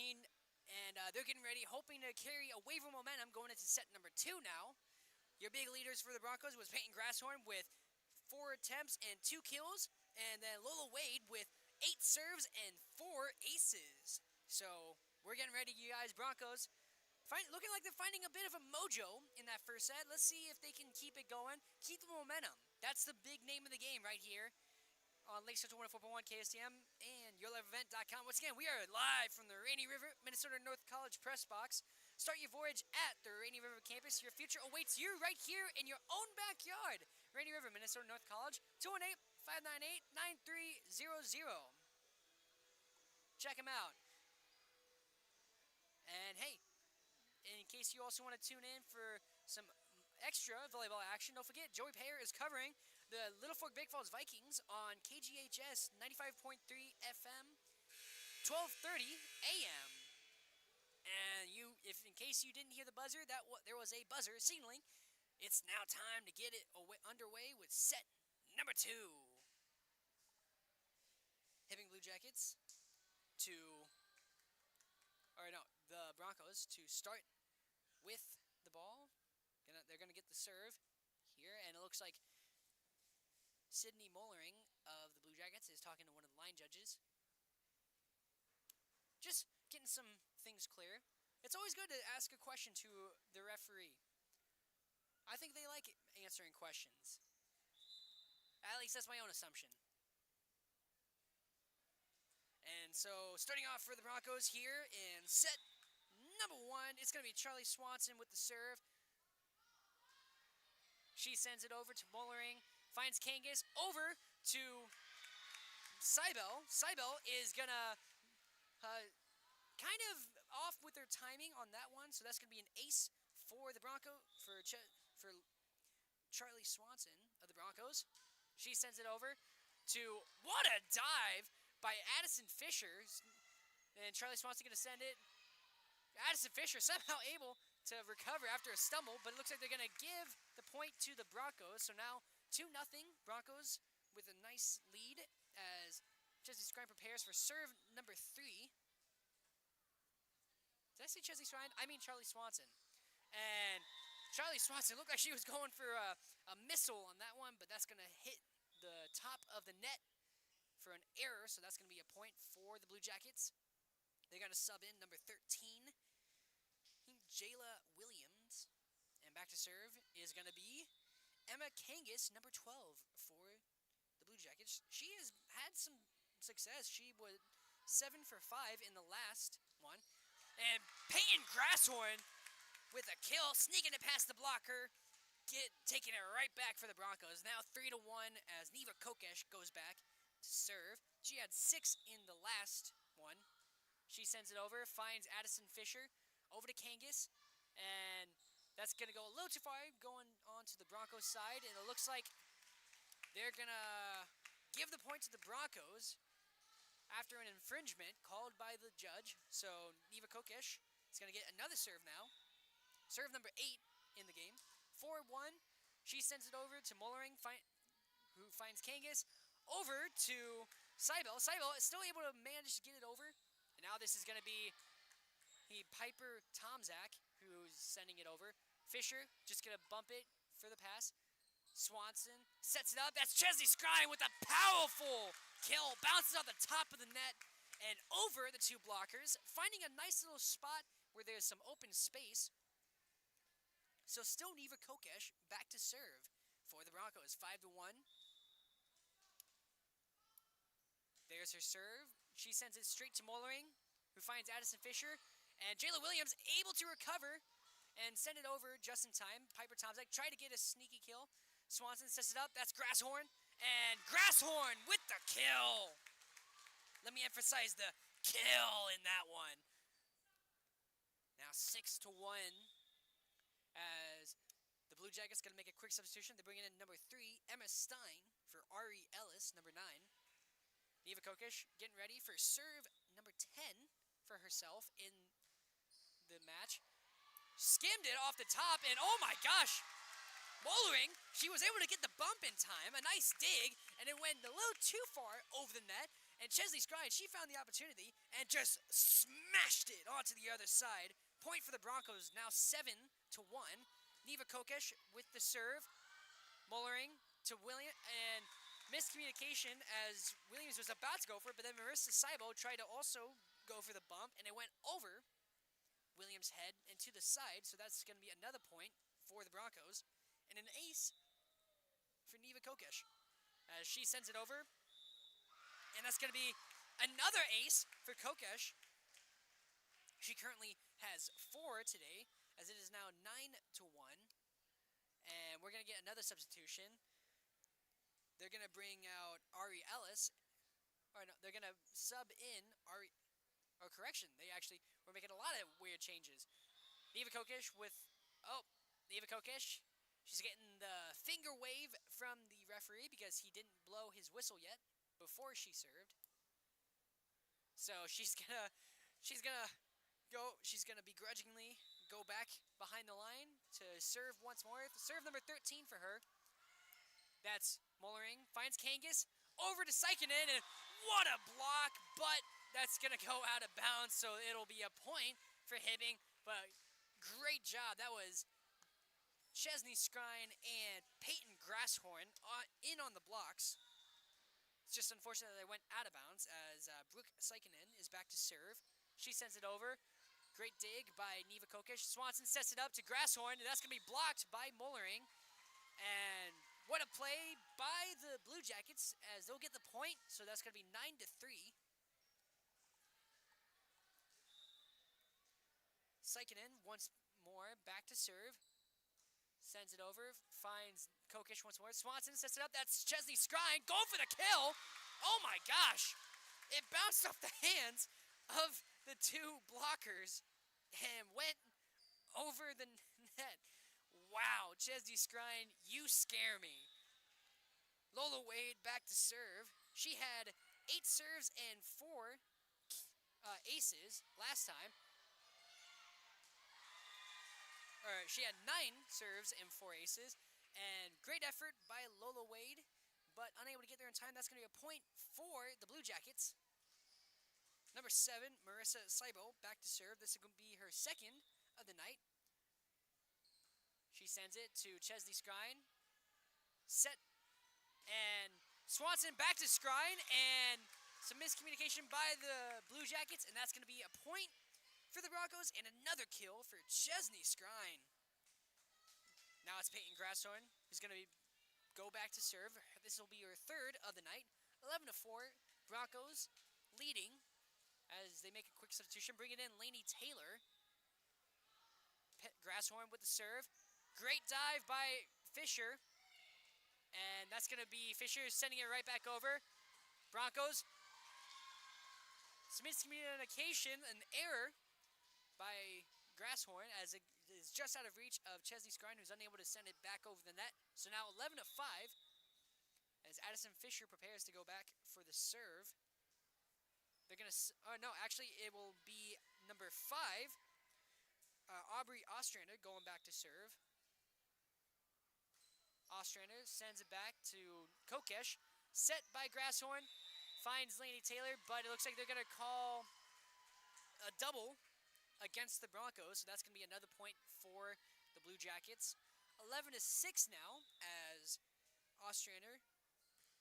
And they're getting ready, hoping to carry a wave of momentum going into set number 2 now. Your big leaders for the Broncos was Peyton Grasshorn with 4 attempts and 2 kills. And then Lola Wade with 8 serves and 4 aces. So we're getting ready, you guys. Broncos looking like they're finding a bit of a mojo in that first set. Let's see if they can keep it going, keep the momentum. That's the big name of the game right here on Lake Central 104.1 KSTM and YourLiveEvent.com. Once again, we are live from the Rainy River, Minnesota North College press box. Start your voyage at the Rainy River campus. Your future awaits you right here in your own backyard. Rainy River, Minnesota North College, 218-598-9300. Check them out. And hey, in case you also want to tune in for some extra volleyball action, don't forget Joey Payer is covering the Little Fork Big Falls Vikings on KGHS 95.3 FM, 12:30 a.m. And if in case you didn't hear the buzzer, there was a buzzer signaling. It's now time to get it underway with set number 2. Hibbing Blue Jackets the Broncos to start with the ball. They're going to get the serve here, and it looks like Sydney Mollering of the Blue Jackets is talking to one of the line judges. Just getting some things clear. It's always good to ask a question to the referee. I think they like answering questions. At least that's my own assumption. And so, starting off for the Broncos here in set number 1, it's going to be Charlie Swanson with the serve. She sends it over to Mollering, finds Kangas, over to Seibel. Seibel is going to kind of off with their timing on that one, so that's going to be an ace for the for Charlie Swanson of the Broncos. She sends it over to, what a dive by Addison Fisher. And Charlie Swanson going to send it. Addison Fisher somehow able to recover after a stumble, but it looks like they're going to give the point to the Broncos. So now 2-0 Broncos with a nice lead as Chesley Scrine prepares for serve number 3. Did I say Chesley Scrine? I mean Charlie Swanson. And Charlie Swanson looked like she was going for a missile on that one, but that's going to hit the top of the net for an error, so that's going to be a point for the Blue Jackets. They're going to sub in number 13, Jayla Williams. And back to serve is going to be Emma Kangas, number 12, for the Blue Jackets. She has had some success. She was 7 for 5 in the last one. And Peyton Grasshorn with a kill, sneaking it past the blocker, taking it right back for the Broncos. Now 3-1 as Neva Kokesh goes back to serve. She had 6 in the last one. She sends it over, finds Addison Fisher, over to Kangas, and that's going to go a little too far, going on to the Broncos side, and it looks like they're going to give the point to the Broncos after an infringement called by the judge. So Neva Kokesh is going to get another serve now. Serve number 8 in the game. 4-1. She sends it over to Mollering, who finds Kangas, over to Seibel. Seibel is still able to manage to get it over. And now this is going to be Piper Tomzak who's sending it over. Fisher just going to bump it for the pass. Swanson sets it up. That's Chesley Scrine with a powerful kill. Bounces off the top of the net and over the 2 blockers. Finding a nice little spot where there's some open space. So still Neva Kokesh back to serve for the Broncos. 5-1. There's her serve. She sends it straight to Mollering, who finds Addison Fisher. And Jayla Williams able to recover and send it over just in time. Piper Tomzak tried to get a sneaky kill. Swanson sets it up. That's Grasshorn. And Grasshorn with the kill. Let me emphasize the kill in that one. Now 6-1 as the Blue Jackets going to make a quick substitution. They're bringing in number 3, Emma Stein, for Ari Ellis, number 9. Neva Kokesh getting ready for serve number 10 for herself in the match. Skimmed it off the top, and oh my gosh! Mollering, she was able to get the bump in time, a nice dig, and it went a little too far over the net. And Chesley Scrine, she found the opportunity and just smashed it onto the other side. Point for the Broncos, now 7-1. Neva Kokesh with the serve. Mollering to William, and miscommunication as Williams was about to go for it, but then Marissa Seibel tried to also go for the bump, and it went over Williams' head and to the side, so that's going to be another point for the Broncos. And an ace for Neva Kokesh. As she sends it over. And that's going to be another ace for Kokesh. She currently has 4 today, as it is now 9-1. And we're going to get another substitution. They're going to bring out Ari Ellis. Or no, they're going to sub in Ari... Or correction, we're making a lot of weird changes. Neva Kokesh with... Oh, Neva Kokesh. She's getting the finger wave from the referee because he didn't blow his whistle yet before she served. So she's gonna begrudgingly go back behind the line to serve once more. Serve number 13 for her. That's Mollering, finds Kangas, over to Saikinen, and what a block, but that's gonna go out of bounds, so it'll be a point for Hibbing, but great job. That was Chesney Skrine and Peyton Grasshorn in on the blocks. It's just unfortunate that they went out of bounds as Brooke Saikinen is back to serve. She sends it over. Great dig by Neva Kokesh. Swanson sets it up to Grasshorn, and that's going to be blocked by Mollering. And what a play by the Blue Jackets as they'll get the point, so that's going to be 9-3. Saikinen once more back to serve. Sends it over, finds Kokesh once more. Swanson sets it up. That's Chesney Skrine going for the kill. Oh my gosh. It bounced off the hands of the 2 blockers and went over the net. Wow, Chesney Skrine, you scare me. Lola Wade back to serve. She had 8 serves and 4 aces last time. Or she had 9 serves and 4 aces. And great effort by Lola Wade, but unable to get there in time. That's going to be a point for the Blue Jackets. Number 7, Marissa Saibo, back to serve. This is going to be her second of the night. She sends it to Chesney Skrine. Set. And Swanson back to Skrine. And some miscommunication by the Blue Jackets. And that's going to be a point for the Broncos, and another kill for Chesney Skrine. Now it's Peyton Grasshorn who's going to go back to serve. This will be her third of the night. 11-4, Broncos leading as they make a quick substitution. Bring it in, Lainey Taylor. Grasshorn with the serve. Great dive by Fisher. And that's going to be Fisher sending it right back over. Broncos. Some miscommunication, an error by Grasshorn as it is just out of reach of Chesney Skrine, who's unable to send it back over the net. So now 11-5 as Addison Fisher prepares to go back for the serve. They're going to, oh no, actually it will be number 5, Aubrey Ostrander going back to serve. Ostrander sends it back to Kokesh, set by Grasshorn, finds Lainey Taylor, but it looks like they're going to call a double against the Broncos, so that's going to be another point for the Blue Jackets. 11-6 now as Ostrander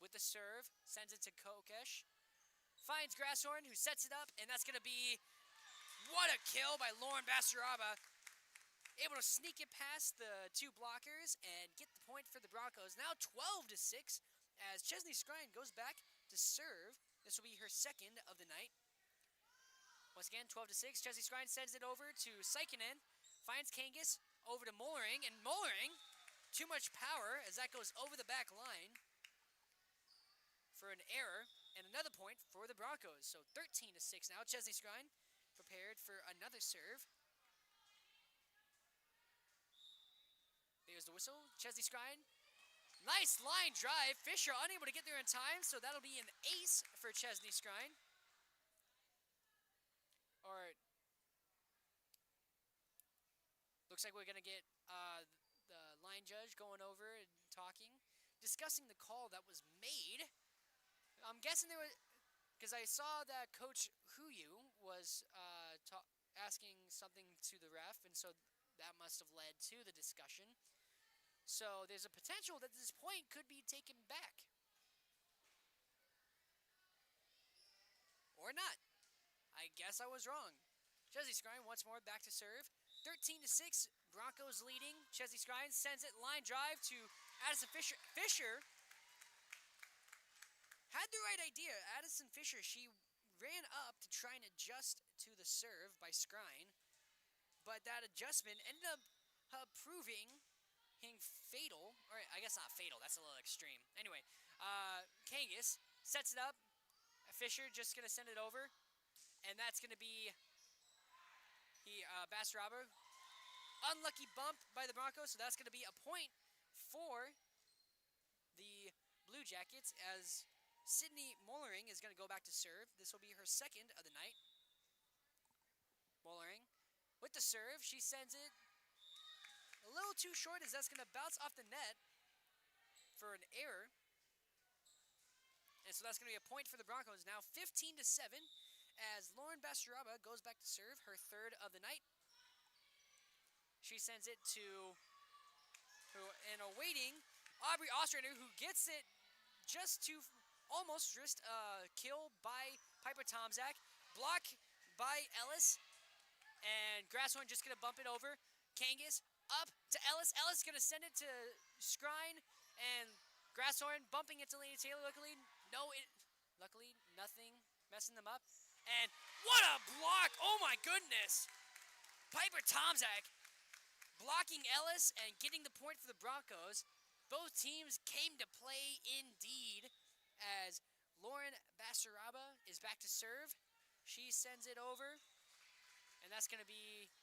with the serve sends it to Kokesh. Finds Grasshorn, who sets it up, and that's going to be, what a kill by Lauren Basaraba. Able to sneak it past the 2 blockers and get the point for the Broncos. Now 12-6 as Chesney Skrine goes back to serve. This will be her second of the night. Once again, 12-6. Chesney Skrine sends it over to Saikinen. Finds Kangas over to Mollering. And Mollering, too much power as that goes over the back line for an error. And another point for the Broncos. So 13-6 now. Chesney Skrine prepared for another serve. There's the whistle. Chesney Skrine. Nice line drive. Fisher unable to get there in time, so that'll be an ace for Chesney Skrine. Or looks like we're going to get the line judge going over and talking, discussing the call that was made. I'm guessing there was, because I saw that Coach Huyu was asking something to the ref, and so that must have led to the discussion. So there's a potential that this point could be taken back. Or not. I guess I was wrong. Chesney Skrine once more back to serve. 13-6, Broncos leading. Chesney Skrine sends it line drive to Addison Fisher had the right idea. Addison Fisher, she ran up to try and adjust to the serve by Skrine, but that adjustment ended up proving fatal. Or I guess not fatal, that's a little extreme. Anyway, Kangas sets it up. Fisher just going to send it over, and that's going to be Bastaraba. Unlucky bump by the Broncos, so that's going to be a point for the Blue Jackets as Sydney Mollering is going to go back to serve. This will be her second of the night. Mollering with the serve. She sends it a little too short as that's going to bounce off the net for an error. And so that's going to be a point for the Broncos. Now 15-7 as Lauren Bastaraba goes back to serve, her third of the night. She sends it to an awaiting Aubrey Ostrander, who gets it just to almost just kill by Piper Tomczak. Block by Ellis. And Grasshorn just going to bump it over. Kangas up to Ellis. Ellis going to send it to Skrine. And Grasshorn bumping it to Lady Taylor. Luckily, nothing messing them up. And what a block! Oh my goodness! Piper Tomczak blocking Ellis and getting the point for the Broncos. Both teams came to play indeed as Lauren Bastaraba is back to serve. She sends it over, and that's going to be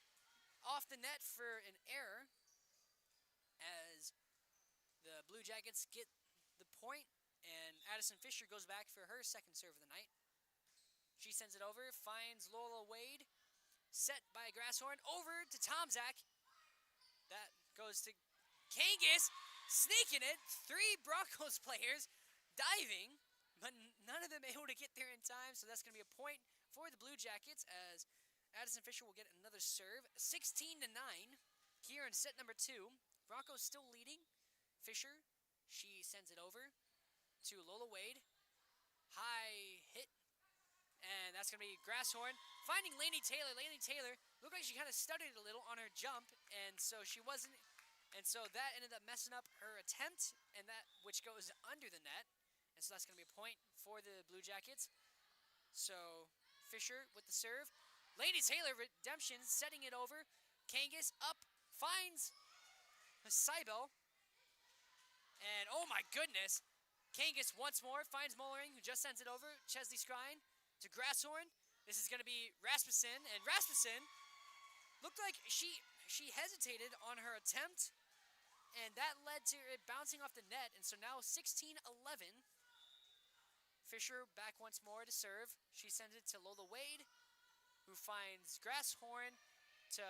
off the net for an error as the Blue Jackets get the point, and Addison Fisher goes back for her second serve of the night. She sends it over, finds Lola Wade, set by Grasshorn, over to Tomczak. That goes to Kangas, sneaking it. 3 Broncos players diving, but none of them able to get there in time, so that's going to be a point for the Blue Jackets as Addison Fisher will get another serve. 16-9 here in set number 2. Broncos still leading. Fisher, she sends it over to Lola Wade. High hit. And that's going to be Grasshorn finding Lainey Taylor. Lainey Taylor looked like she kind of stuttered a little on her jump, and so she wasn't. And so that ended up messing up her attempt, and that which goes under the net. And so that's going to be a point for the Blue Jackets. So Fisher with the serve. Lainey Taylor, redemption, setting it over. Kangas up, finds Seibel. And oh my goodness, Kangas once more finds Mollering, who just sends it over. Chesley Skrine to Grasshorn. This is going to be Rasmussen, and Rasmussen looked like she hesitated on her attempt, and that led to it bouncing off the net, and so now 16-11. Fisher back once more to serve. She sends it to Lola Wade, who finds Grasshorn to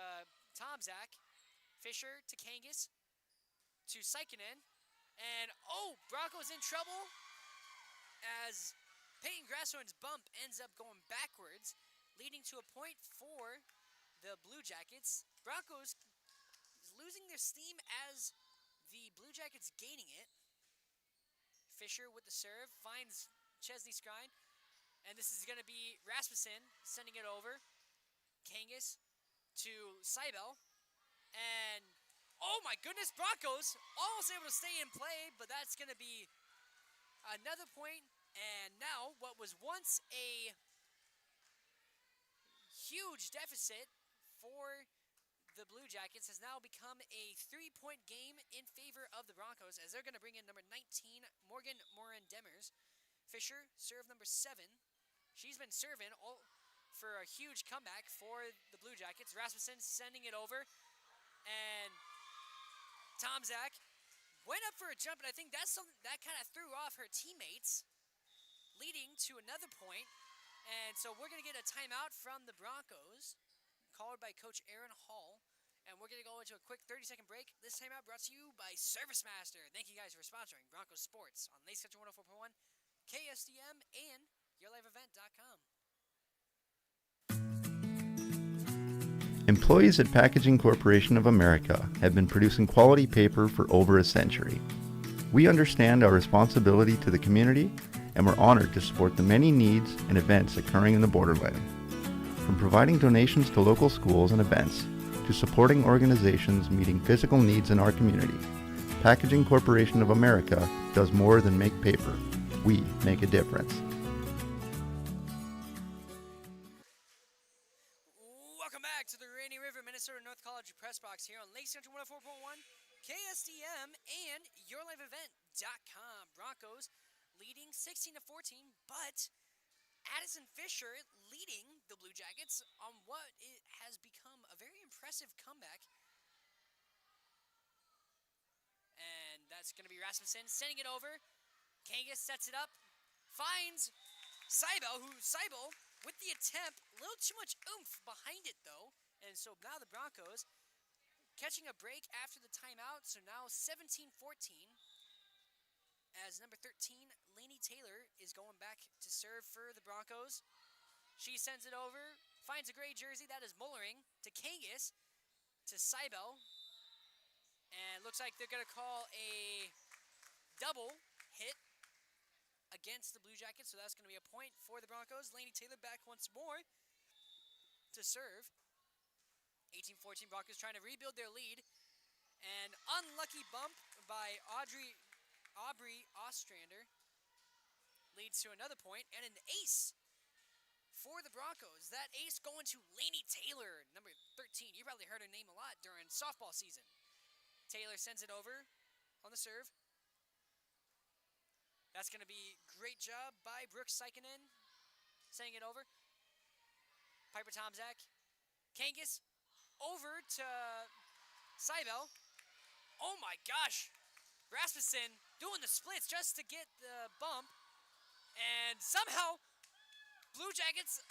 Tomczak. Fisher to Kangas to Sikinen, and oh, Broncos in trouble as Peyton Grasshorn's bump ends up going backwards, leading to a point for the Blue Jackets. Broncos losing their steam as the Blue Jackets gaining it. Fisher with the serve, finds Chesley Skrine, and this is going to be Rasmussen sending it over. Kangas to Seibel, and oh my goodness, Broncos almost able to stay in play, but that's going to be another point. And now, what was once a huge deficit for the Blue Jackets has now become a 3-point game in favor of the Broncos as they're going to bring in number 19, Morgan Morin-Demers. Fisher, serve number 7. She's been serving for a huge comeback for the Blue Jackets. Rasmussen sending it over. And Tomczak went up for a jump, and I think that's something that kind of threw off her teammates, leading to another point. And so we're going to get a timeout from the Broncos, called by Coach Aaron Hall. And we're going to go into a quick 30-second break. This timeout brought to you by Service Master. Thank you guys for sponsoring Broncos Sports on Lake Central 104.1, KSDM, and YourLiveEvent.com. Employees at Packaging Corporation of America have been producing quality paper for over a century. We understand our responsibility to the community, and we're honored to support the many needs and events occurring in the borderland. From providing donations to local schools and events, to supporting organizations meeting physical needs in our community, Packaging Corporation of America does more than make paper. We make a difference. Welcome back to the Rainy River, Minnesota North College Press Box here on Lake Central 104.1, KSDM, and YourLiveEvent.com. Broncos leading 16-14, but Addison Fisher leading the Blue Jackets on what it has become a very impressive comeback. And that's going to be Rasmussen sending it over. Kangas sets it up, finds Seibel, with the attempt, a little too much oomph behind it though. And so now the Broncos catching a break after the timeout, so now 17-14. As number 13, Lainey Taylor, is going back to serve for the Broncos. She sends it over, finds a gray jersey, that is Mullering, to Kangas, to Seibel. And looks like they're going to call a double hit against the Blue Jackets, so that's going to be a point for the Broncos. Lainey Taylor back once more to serve. 18-14, Broncos trying to rebuild their lead. An unlucky bump by Aubrey Ostrander leads to another point, and an ace for the Broncos. That ace going to Lainey Taylor, number 13. You probably heard her name a lot during softball season. Taylor sends it over on the serve. That's going to be great job by Brooke Sykinen, sending it over. Piper Tomczak. Kangas over to Seibel. Oh my gosh. Rasmussen doing the splits just to get the bump. And somehow, Blue Jackets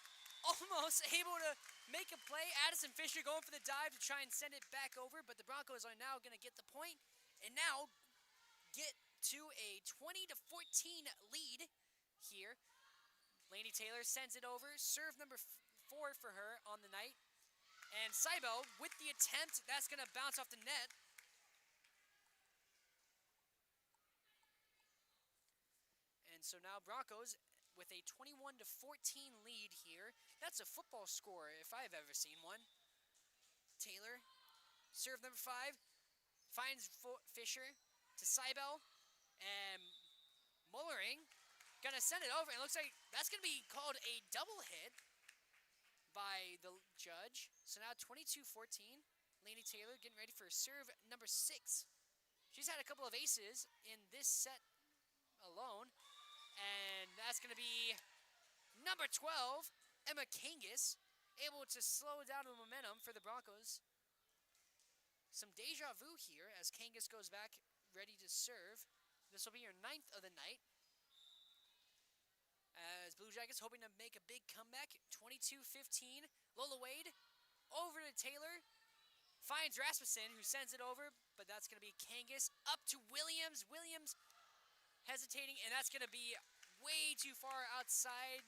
almost able to make a play. Addison Fisher going for the dive to try and send it back over, but the Broncos are now going to get the point and now get to a 20-14 lead here. Lainey Taylor sends it over, serve number 4 for her on the night. And Seibel with the attempt, that's going to bounce off the net. And so now Broncos with a 21-14 lead here. That's a football score if I've ever seen one. Taylor, serve number 5, finds Fisher to Seibel, and Mullering gonna send it over. It looks like that's gonna be called a double hit by the judge. So now 22-14. Lainey Taylor getting ready for serve number 6. She's had a couple of aces in this set alone. And that's going to be number 12, Emma Kangas, able to slow down the momentum for the Broncos. Some deja vu here as Kangas goes back ready to serve. This will be your 9th of the night. As Blue Jackets hoping to make a big comeback. 22-15, Lola Wade over to Taylor. Finds Rasmussen, who sends it over, but that's going to be Kangas up to Williams. Williams hesitating, and that's going to be way too far outside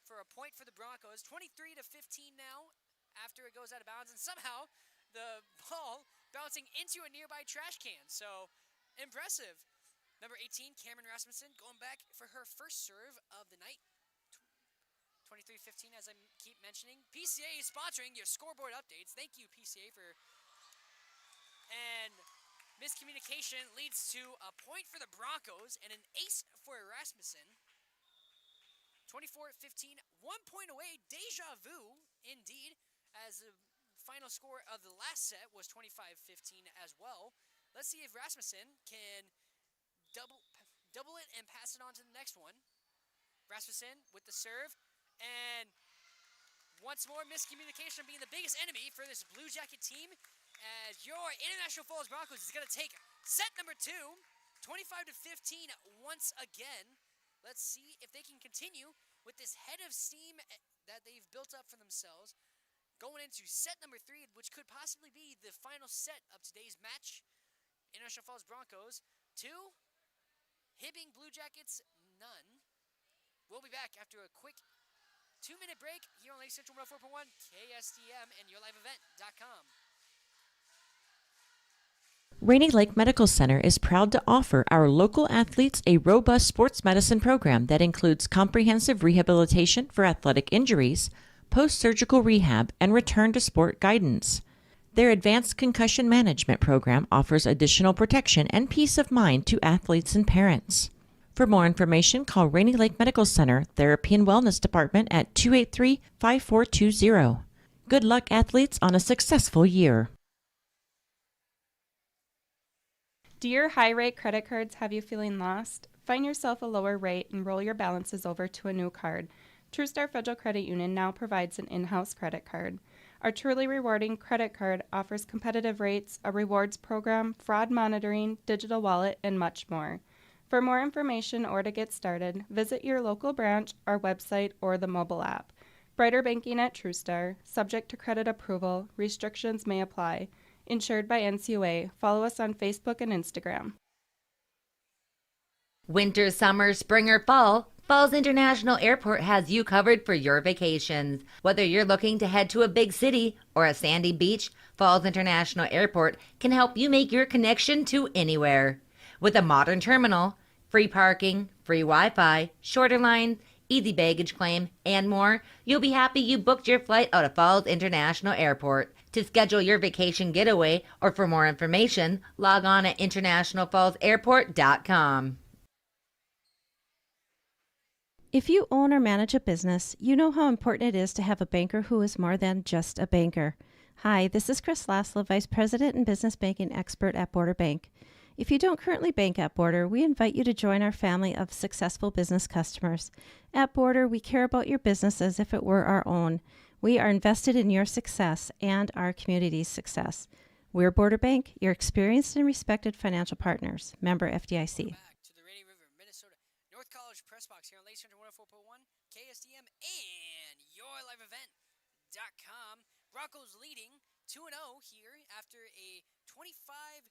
for a point for the Broncos. 23-15 now after it goes out of bounds, and somehow the ball bouncing into a nearby trash can. So impressive. Number 18, Cameron Rasmussen, going back for her first serve of the night. 23-15, as I keep mentioning. PCA is sponsoring your scoreboard updates. Thank you, PCA, for... And miscommunication leads to a point for the Broncos and an ace for Rasmussen. 24-15, 1 point away. Deja vu, indeed, as the final score of the last set was 25-15 as well. Let's see if Rasmussen can double it and pass it on to the next one. Rasmussen with the serve, and once more miscommunication being the biggest enemy for this Blue Jacket team, as your International Falls Broncos is going to take set number 2, 25-15 once again. Let's see if they can continue with this head of steam that they've built up for themselves, going into set number 3, which could possibly be the final set of today's match. International Falls Broncos 2, Hibbing Blue Jackets none. We'll be back after a quick 2-minute break here on Lake Central 104.1, KSDM, and YourLiveEvent.com. Rainy Lake Medical Center is proud to offer our local athletes a robust sports medicine program that includes comprehensive rehabilitation for athletic injuries, post-surgical rehab, and return to sport guidance. Their advanced concussion management program offers additional protection and peace of mind to athletes and parents. For more information, call Rainy Lake Medical Center Therapy and Wellness Department at 283-5420. Good luck, athletes, on a successful year. Do your high-rate credit cards have you feeling lost? Find yourself a lower rate and roll your balances over to a new card. TrueStar Federal Credit Union now provides an in-house credit card. Our truly rewarding credit card offers competitive rates, a rewards program, fraud monitoring, digital wallet, and much more. For more information or to get started, visit your local branch, our website, or the mobile app. Brighter banking at TrueStar. Subject to credit approval. Restrictions may apply. Insured by NCUA. Follow us on Facebook and Instagram. Winter, summer, spring, or fall, Falls International Airport has you covered for your vacations. Whether you're looking to head to a big city or a sandy beach, Falls International Airport can help you make your connection to anywhere. With a modern terminal, free parking, free Wi-Fi, shorter lines, easy baggage claim, and more, you'll be happy you booked your flight out of Falls International Airport. To schedule your vacation getaway or for more information, log on at internationalfallsairport.com. If you own or manage a business, you know how important it is to have a banker who is more than just a banker. Hi, this is Chris Laszlo, Vice President and Business Banking Expert at Border Bank. If you don't currently bank at Border, we invite you to join our family of successful business customers. At Border, we care about your business as if it were our own. We are invested in your success and our community's success. We're Border Bank, your experienced and respected financial partners. Member FDIC. Back to the Rainy River, Minnesota North College Press Box here on Lake Center 104.1, KSDM, and yourliveevent.com. Broncos leading 2-0 here after a 25-0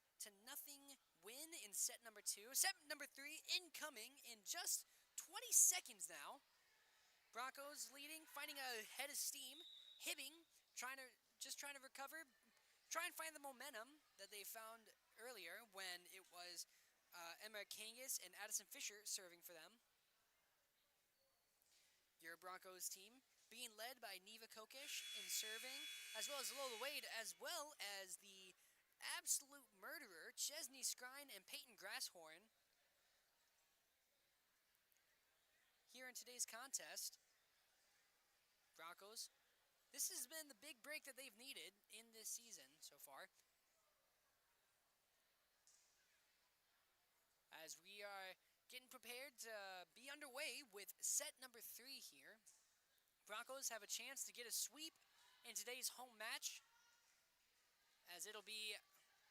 win in set number 2. Set number 3 incoming in just 20 seconds now. Broncos leading, finding a head of steam. Hibbing trying to recover, try and find the momentum that they found earlier when it was Emma Kangas and Addison Fisher serving for them. Your Broncos team being led by Neva Kokesh in serving, as well as Lola Wade, as well as the absolute murderer Chesney Skrine and Peyton Grasshorn. Here in today's contest, Broncos, this has been the big break that they've needed in this season so far. As we are getting prepared to be underway with set number 3 here. Broncos have a chance to get a sweep in today's home match, as it'll be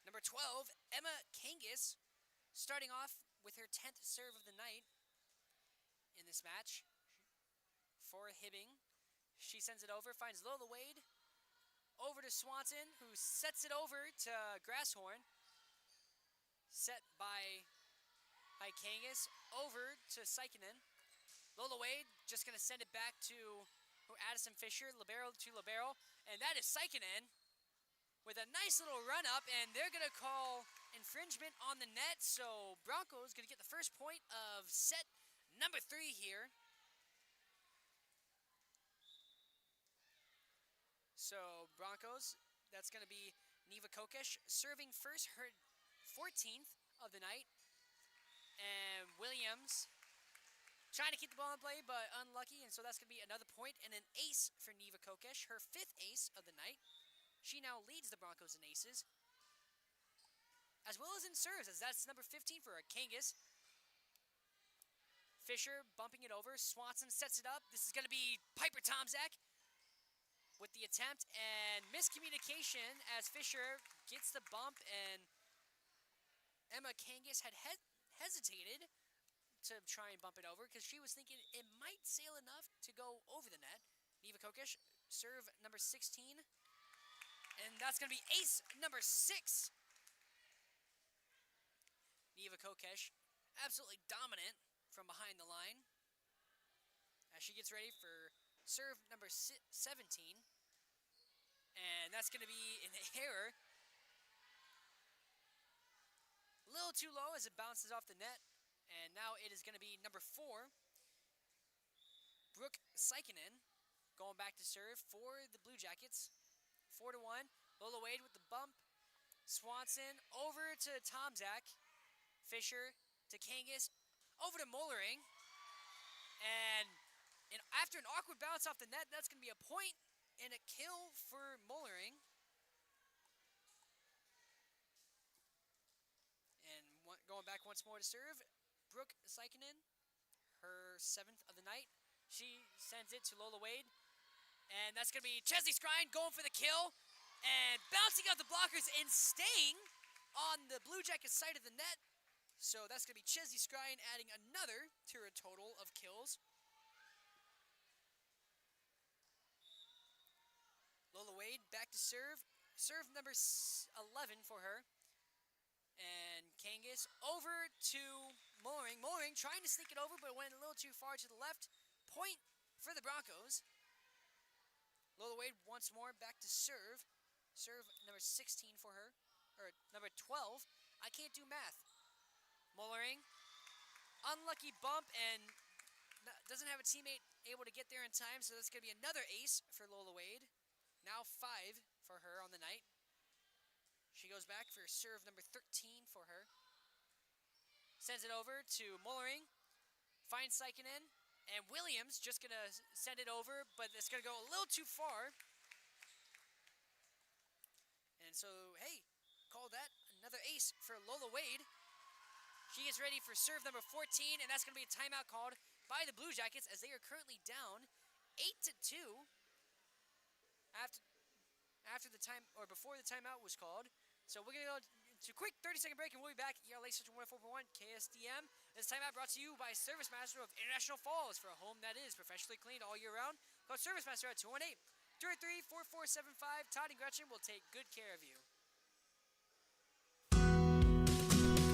number 12, Emma Kangas, starting off with her 10th serve of the night in this match for Hibbing. She sends it over, finds Lola Wade, over to Swanson, who sets it over to Grasshorn. Set by Kangas, over to Sikinen. Lola Wade just going to send it back to Addison Fisher, libero to libero, and that is Sikinen with a nice little run-up, and they're going to call infringement on the net, so Broncos going to get the first point of set number 3 here. So Broncos, that's going to be Neva Kokesh serving first, her 14th of the night, and Williams trying to keep the ball in play, but unlucky, and so that's going to be another point and an ace for Neva Kokesh, her 5th ace of the night. She now leads the Broncos in aces, as well as in serves, as that's number 15 for Kangas. Fisher bumping it over. Swanson sets it up. This is going to be Piper Tomzak with the attempt, and miscommunication as Fisher gets the bump, and Emma Kangas had hesitated to try and bump it over because she was thinking it might sail enough to go over the net. Neva Kokesh, serve number 16, and that's going to be ace number 6. Neva Kokesh, absolutely dominant from behind the line as she gets ready for serve number 17, and that's going to be an error. A little too low as it bounces off the net. And now it is going to be number 4, Brooke Sikinen, going back to serve for the Blue Jackets. 4-1. Lola Wade with the bump. Swanson over to Tomzak. Fisher to Kangas. Over to Mollering. And after an awkward bounce off the net, that's going to be a point and a kill for Mollering. And going back once more to serve, Brooke Sykinen, her 7th of the night. She sends it to Lola Wade. And that's going to be Chesley Scrine going for the kill. And bouncing out the blockers and staying on the Blue Jackets side of the net. So that's going to be Chesley Scrine adding another to her total of kills. Lola Wade back to serve. Serve number 11 for her. And Kangas over to Mollering. Mollering trying to sneak it over, but went a little too far to the left. Point for the Broncos. Lola Wade once more back to serve. Serve number 16 for her. Or number 12. I can't do math. Mollering. Unlucky bump and doesn't have a teammate able to get there in time, so that's going to be another ace for Lola Wade. Now 5 for her on the night. She goes back for serve number 13 for her. Sends it over to Mollering. Finds Sykinen. And Williams just going to send it over, but it's going to go a little too far. And so, hey, call that another ace for Lola Wade. She gets ready for serve number 14, and that's going to be a timeout called by the Blue Jackets as they are currently down 8-2 after the time, or before the timeout was called. So we're going to go to a quick 30-second break, and we'll be back here on Lake Central 104.1 KSDM. This timeout brought to you by Service Master of International Falls for a home that is professionally cleaned all year round. Call Service Master at 218-283-4475. Todd and Gretchen will take good care of you.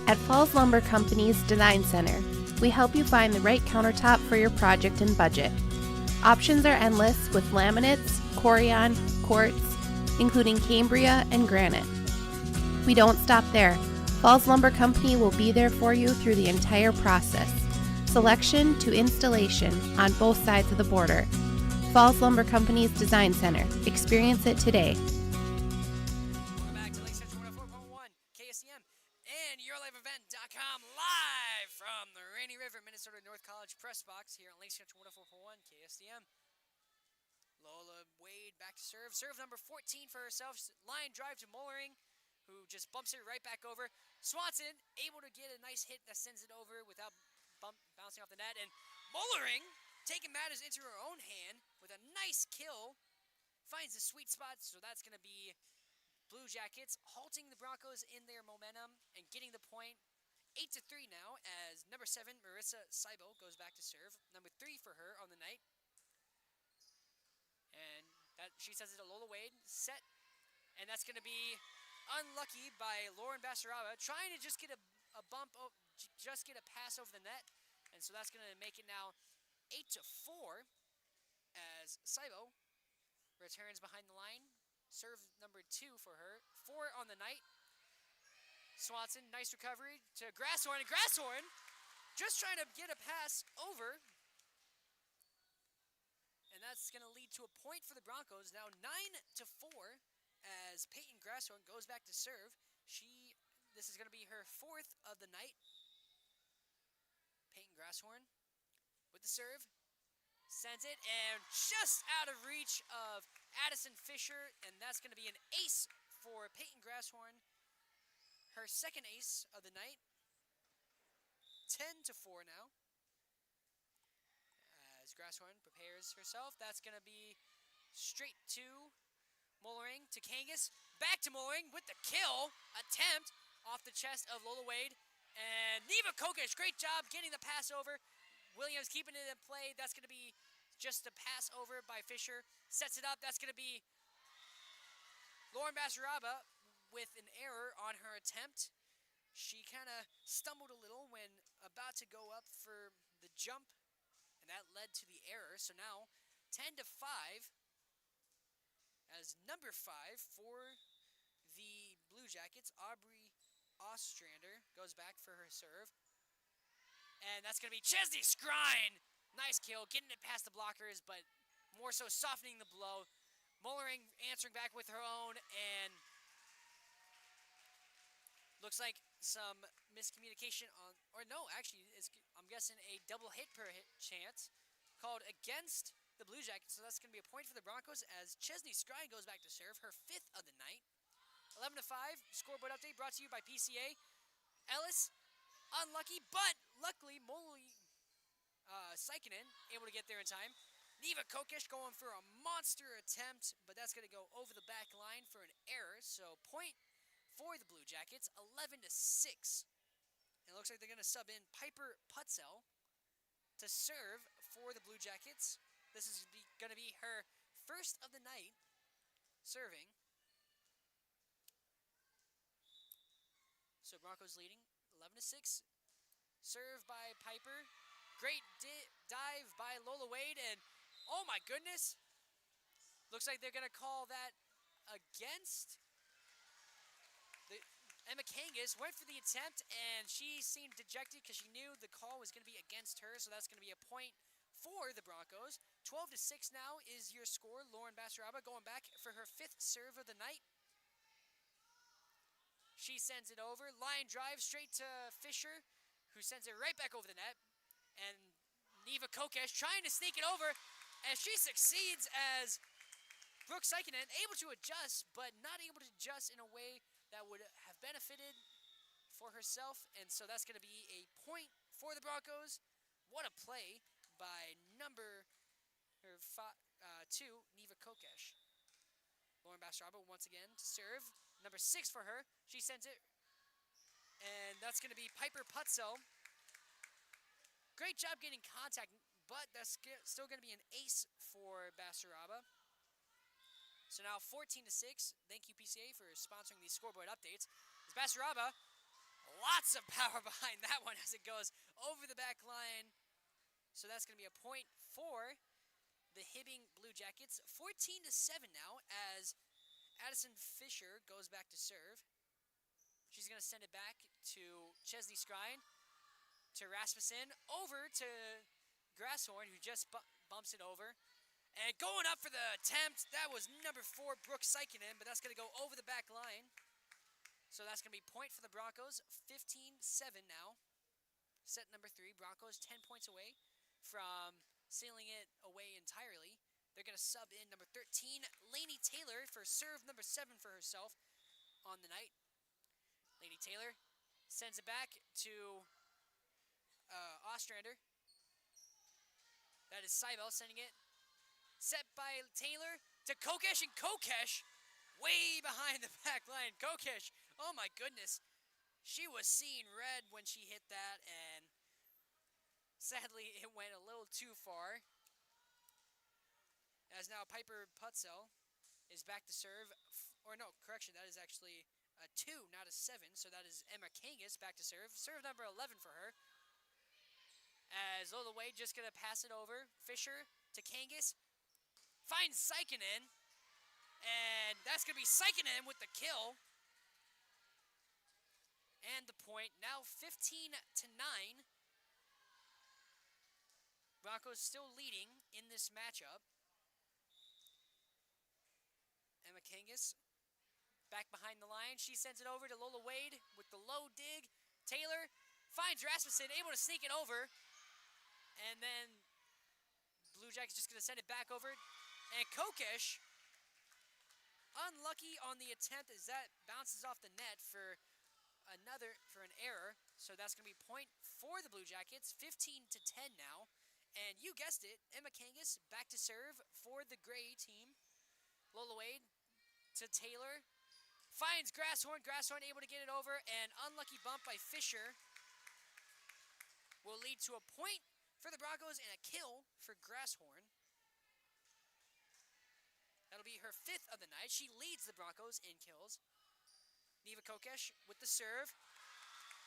At Falls Lumber Company's Design Center, we help you find the right countertop for your project and budget. Options are endless with laminates, corian, quartz, including Cambria and granite. We don't stop there. Falls Lumber Company will be there for you through the entire process, selection to installation on both sides of the border. Falls Lumber Company's Design Center. Experience it today. Welcome back to Lake Central 104.1 KSDM and YourLiveEvent.com live from the Rainy River, Minnesota North College press box here on Lake Central 104.1 KSDM. Lola Wade back to serve. Serve number 14 for herself. Line drive to Mollering, who just bumps it right back over. Swanson able to get a nice hit that sends it over without bouncing off the net. And Mollering taking matters into her own hand with a nice kill. Finds the sweet spot, so that's going to be Blue Jackets halting the Broncos in their momentum and getting the point. 8-3 now as number 7, Marissa Seibel, goes back to serve. Number 3 for her on the night. And she sends it to Lola Wade. Set. And that's going to be unlucky by Lauren Basaraba, trying to just get a bump, just get a pass over the net. And so that's going to make it now 8-4 as Seibel returns behind the line. Serve number 2 for her. 4 on the night. Swanson, nice recovery to Grasshorn. And Grasshorn just trying to get a pass over. And that's going to lead to a point for the Broncos. Now 9-4 as Peyton Grasshorn goes back to serve. This is going to be her 4th of the night. Peyton Grasshorn with the serve. Sends it, and just out of reach of Addison Fisher, and that's going to be an ace for Peyton Grasshorn. Her 2nd ace of the night. 10-4 now. As Grasshorn prepares herself, that's going to be straight to Mollering, to Kangas. Back to Mollering with the kill attempt off the chest of Lola Wade. And Neva Kokish, great job getting the pass over. Williams keeping it in play. That's going to be just a pass over by Fisher. Sets it up. That's going to be Lauren Basaraba with an error on her attempt. She kind of stumbled a little when about to go up for the jump, and that led to the error. So now 10-5 as number 5 for the Blue Jackets, Aubrey Ostrander, goes back for her serve. And that's going to be Chesley Scrine. Nice kill, getting it past the blockers, but more so softening the blow. Mullering answering back with her own, and looks like some miscommunication on, or no, actually, I'm guessing a double hit per hit chance called against the Blue Jackets, so that's going to be a point for the Broncos as Chesney Scrine goes back to serve, her 5th of the night. 11-5, scoreboard update brought to you by PCA. Ellis, unlucky, but luckily, Molly Sikinen able to get there in time. Neva Kokesh going for a monster attempt, but that's going to go over the back line for an error, so point for the Blue Jackets, 11-6. It looks like they're going to sub in Piper Putzel to serve for the Blue Jackets. This is going to be her 1st of the night serving. So Broncos leading 11-6. Serve by Piper. Great dive by Lola Wade, and oh my goodness. Looks like they're going to call that against Emma Kangas. Went for the attempt, and she seemed dejected because she knew the call was going to be against her, so that's going to be a point for the Broncos. 12-6 now is your score. Lauren Basaraba going back for her 5th serve of the night. She sends it over. Line drive straight to Fisher, who sends it right back over the net. And Neva Kokesh trying to sneak it over, and she succeeds as Brooke Sikinen able to adjust, but not able to adjust in a way that would have benefited for herself. And so that's going to be a point for the Broncos. What a play by number 2, Neva Kokesh. Lauren Basaraba once again to serve. Number 6 for her. She sends it. And that's going to be Piper Putzel. Great job getting contact, but that's still going to be an ace for Basaraba. So now 14-6. Thank you, PCA, for sponsoring these scoreboard updates. As Basaraba, lots of power behind that one as it goes over the back line. So that's going to be a point for the Hibbing Blue Jackets. 14-7 now as Addison Fisher goes back to serve. She's going to send it back to Chesney Scrine, to Rasmussen, over to Grasshorn, who just bumps it over. And going up for the attempt, that was number 4, Brooke Sikinen, but that's going to go over the back line. So that's going to be point for the Broncos, 15-7 now. Set number 3, Broncos 10 points away from sealing it away entirely. They're going to sub in number 13, Lainey Taylor, for serve number 7 for herself on the night. Lainey Taylor sends it back to Ostrander. That is Seibel sending it. Set by Taylor to Kokesh, and Kokesh way behind the back line. Kokesh, oh my goodness. She was seeing red when she hit that, and sadly it went a little too far. As now Piper Putzel is back to serve. Or no, correction, that is actually a 2, not a 7. So that is Emma Kangas back to serve. Serve number 11 for her. As Lola Wade just going to pass it over. Fisher to Kangas. Finds Sikinen. And that's going to be Sikinen with the kill. And the point. Now 15-9. Broncos still leading in this matchup. Emma Kangas back behind the line. She sends it over to Lola Wade with the low dig. Taylor finds Rasmussen, able to sneak it over. And then Blue Jackets just going to send it back over. And Kokesh, unlucky on the attempt as that bounces off the net for an error. So that's going to be point for the Blue Jackets, 15-10 now. And you guessed it, Emma Kangas back to serve for the Gray team. Lola Wade to Taylor. Finds Grasshorn. Grasshorn able to get it over. And unlucky bump by Fisher will lead to a point for the Broncos and a kill for Grasshorn. That'll be her 5th of the night. She leads the Broncos in kills. Neva Kokesh with the serve.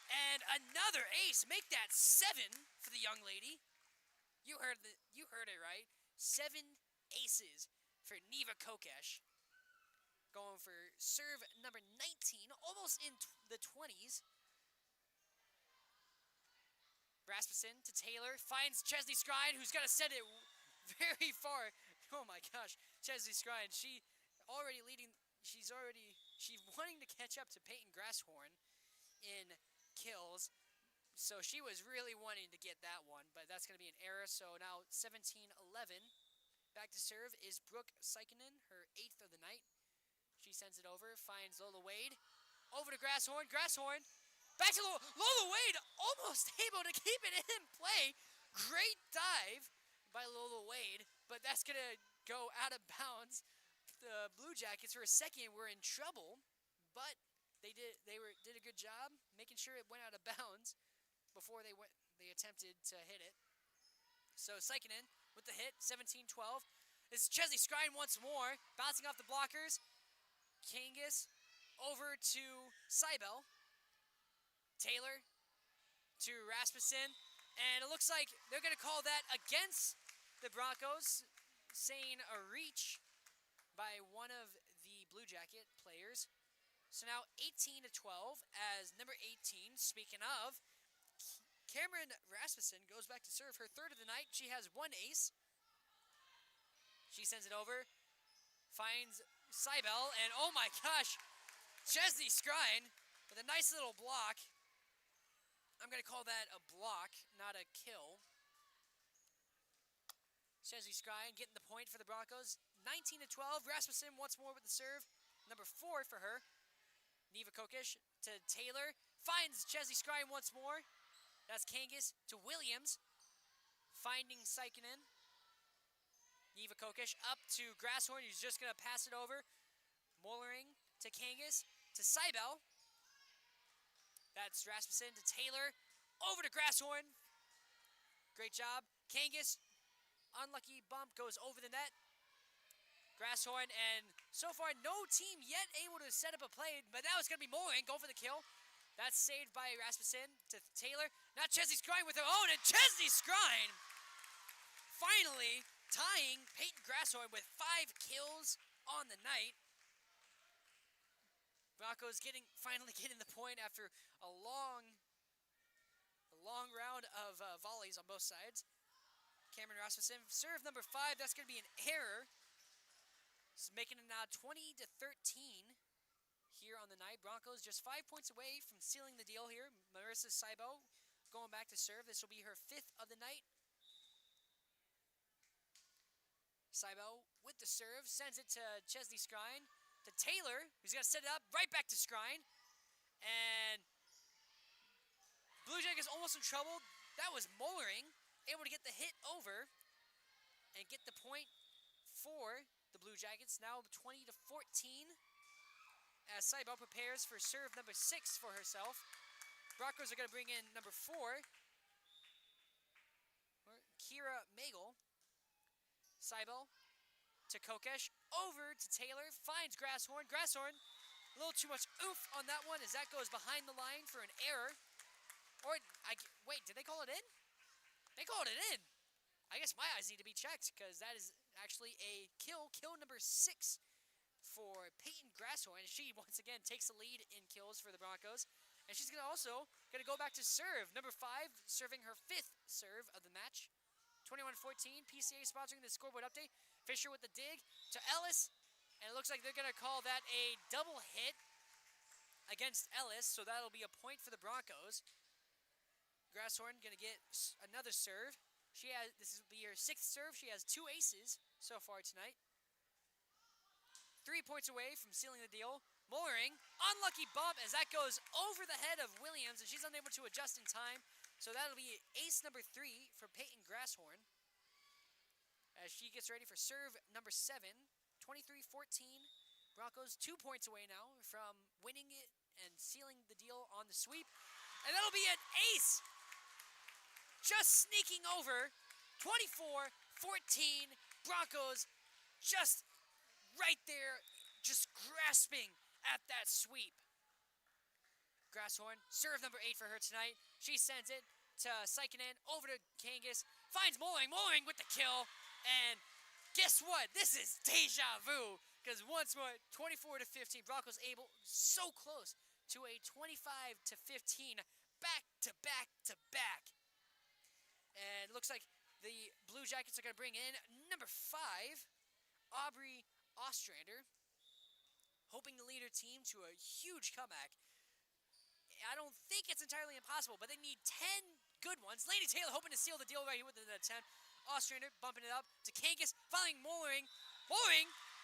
And another ace. Make that 7 for the young lady. You heard it right. 7 aces for Neva Kokesh. Going for serve number 19, almost in the 20s. Rasmussen to Taylor, finds Chesney Scrine, who's going to send it very far Oh my gosh, Chesley Scrine, she already leading. She's wanting to catch up to Peyton Grasshorn in kills. So she was really wanting to get that one, but that's going to be an error. So now 17-11. Back to serve is Brooke Sykinen, her 8th of the night. She sends it over, finds Lola Wade. Over to Grasshorn. Grasshorn. Back to Lola. Lola Wade almost able to keep it in play. Great dive by Lola Wade, but that's going to go out of bounds. The Blue Jackets for a second were in trouble, but they did a good job making sure it went out of bounds before they attempted to hit it. So Sykinen with the hit, 17-12. This is Chesley Scrine once more, bouncing off the blockers. Kangas over to Seibel. Taylor to Rasmussen. And it looks like they're going to call that against the Broncos, saying a reach by one of the Blue Jacket players. So now 18-12 as number 18, speaking of, Cameron Rasmussen goes back to serve, her 3rd of the night. She has 1 ace. She sends it over, finds Seibel, and oh my gosh, Chesley Scrine with a nice little block. I'm going to call that a block, not a kill. Chesley Scrine getting the point for the Broncos. 19-12, Rasmussen once more with the serve. Number 4 for her. Neva Kokish to Taylor, finds Chesley Scrine once more. That's Kangas to Williams, finding Sykinen. Neva Kokish up to Grasshorn, who's just going to pass it over. Mollering to Kangas, to Seibel. That's Rasmussen to Taylor, over to Grasshorn. Great job. Kangas, unlucky bump, goes over the net. Grasshorn, and so far no team yet able to set up a play, but that was going to be Mollering, go for the kill. That's saved by Rasmussen to Taylor. Now Chesley Scrine with her own, and Chesley Scrine finally tying Peyton Grasshorn with 5 kills on the night. Broncos finally getting the point after a long round of volleys on both sides. Cameron Rasmussen, serve number 5, that's going to be an error. So making it now 20-13 here on the night. Broncos just 5 points away from sealing the deal here. Marissa Seibel going back to serve. This will be her 5th of the night. Seibel with the serve, sends it to Chesley Scrine, to Taylor, who's going to set it up, right back to Scrine. And Blue Jackets almost in trouble. That was Mollering, able to get the hit over and get the point for the Blue Jackets. Now 20-14 as Seibel prepares for serve number 6 for herself. Broncos are going to bring in number 4, Kira Magel. Seibel to Kokesh, over to Taylor, finds Grasshorn. Grasshorn, a little too much oof on that one as that goes behind the line for an error. Or, wait, did they call it in? They called it in. I guess my eyes need to be checked because that is actually a kill number 6 for Peyton Grasshorn. She, once again, takes the lead in kills for the Broncos. And she's also going to go back to serve. Number 5, serving her 5th serve of the match. 21-14, PCA sponsoring the scoreboard update. Fisher with the dig to Ellis. And it looks like they're going to call that a double hit against Ellis. So that'll be a point for the Broncos. Grasshorn going to get another serve. This will be her 6th serve. She has 2 aces so far tonight. 3 points away from sealing the deal. Mollering, unlucky bump as that goes over the head of Williams, and she's unable to adjust in time. So that'll be ace number 3 for Peyton Grasshorn as she gets ready for serve number 7. 23-14. Broncos 2 points away now from winning it and sealing the deal on the sweep. And that'll be an ace! Just sneaking over. 24-14. Broncos just right there, just grasping at that sweep. Grasshorn, serve number 8 for her tonight. She sends it to Sykinen, over to Kangas, finds Mollering with the kill, and guess what? This is deja vu, because once more, 24-15, Broncos able, so close to a 25-15, back. And it looks like the Blue Jackets are going to bring in number 5, Aubrey Ostrander, hoping to lead her team to a huge comeback. I don't think it's entirely impossible, but they need 10 good ones. Lady Taylor hoping to seal the deal right here with an attempt. Ostrander bumping it up to Kangas, following Mollering,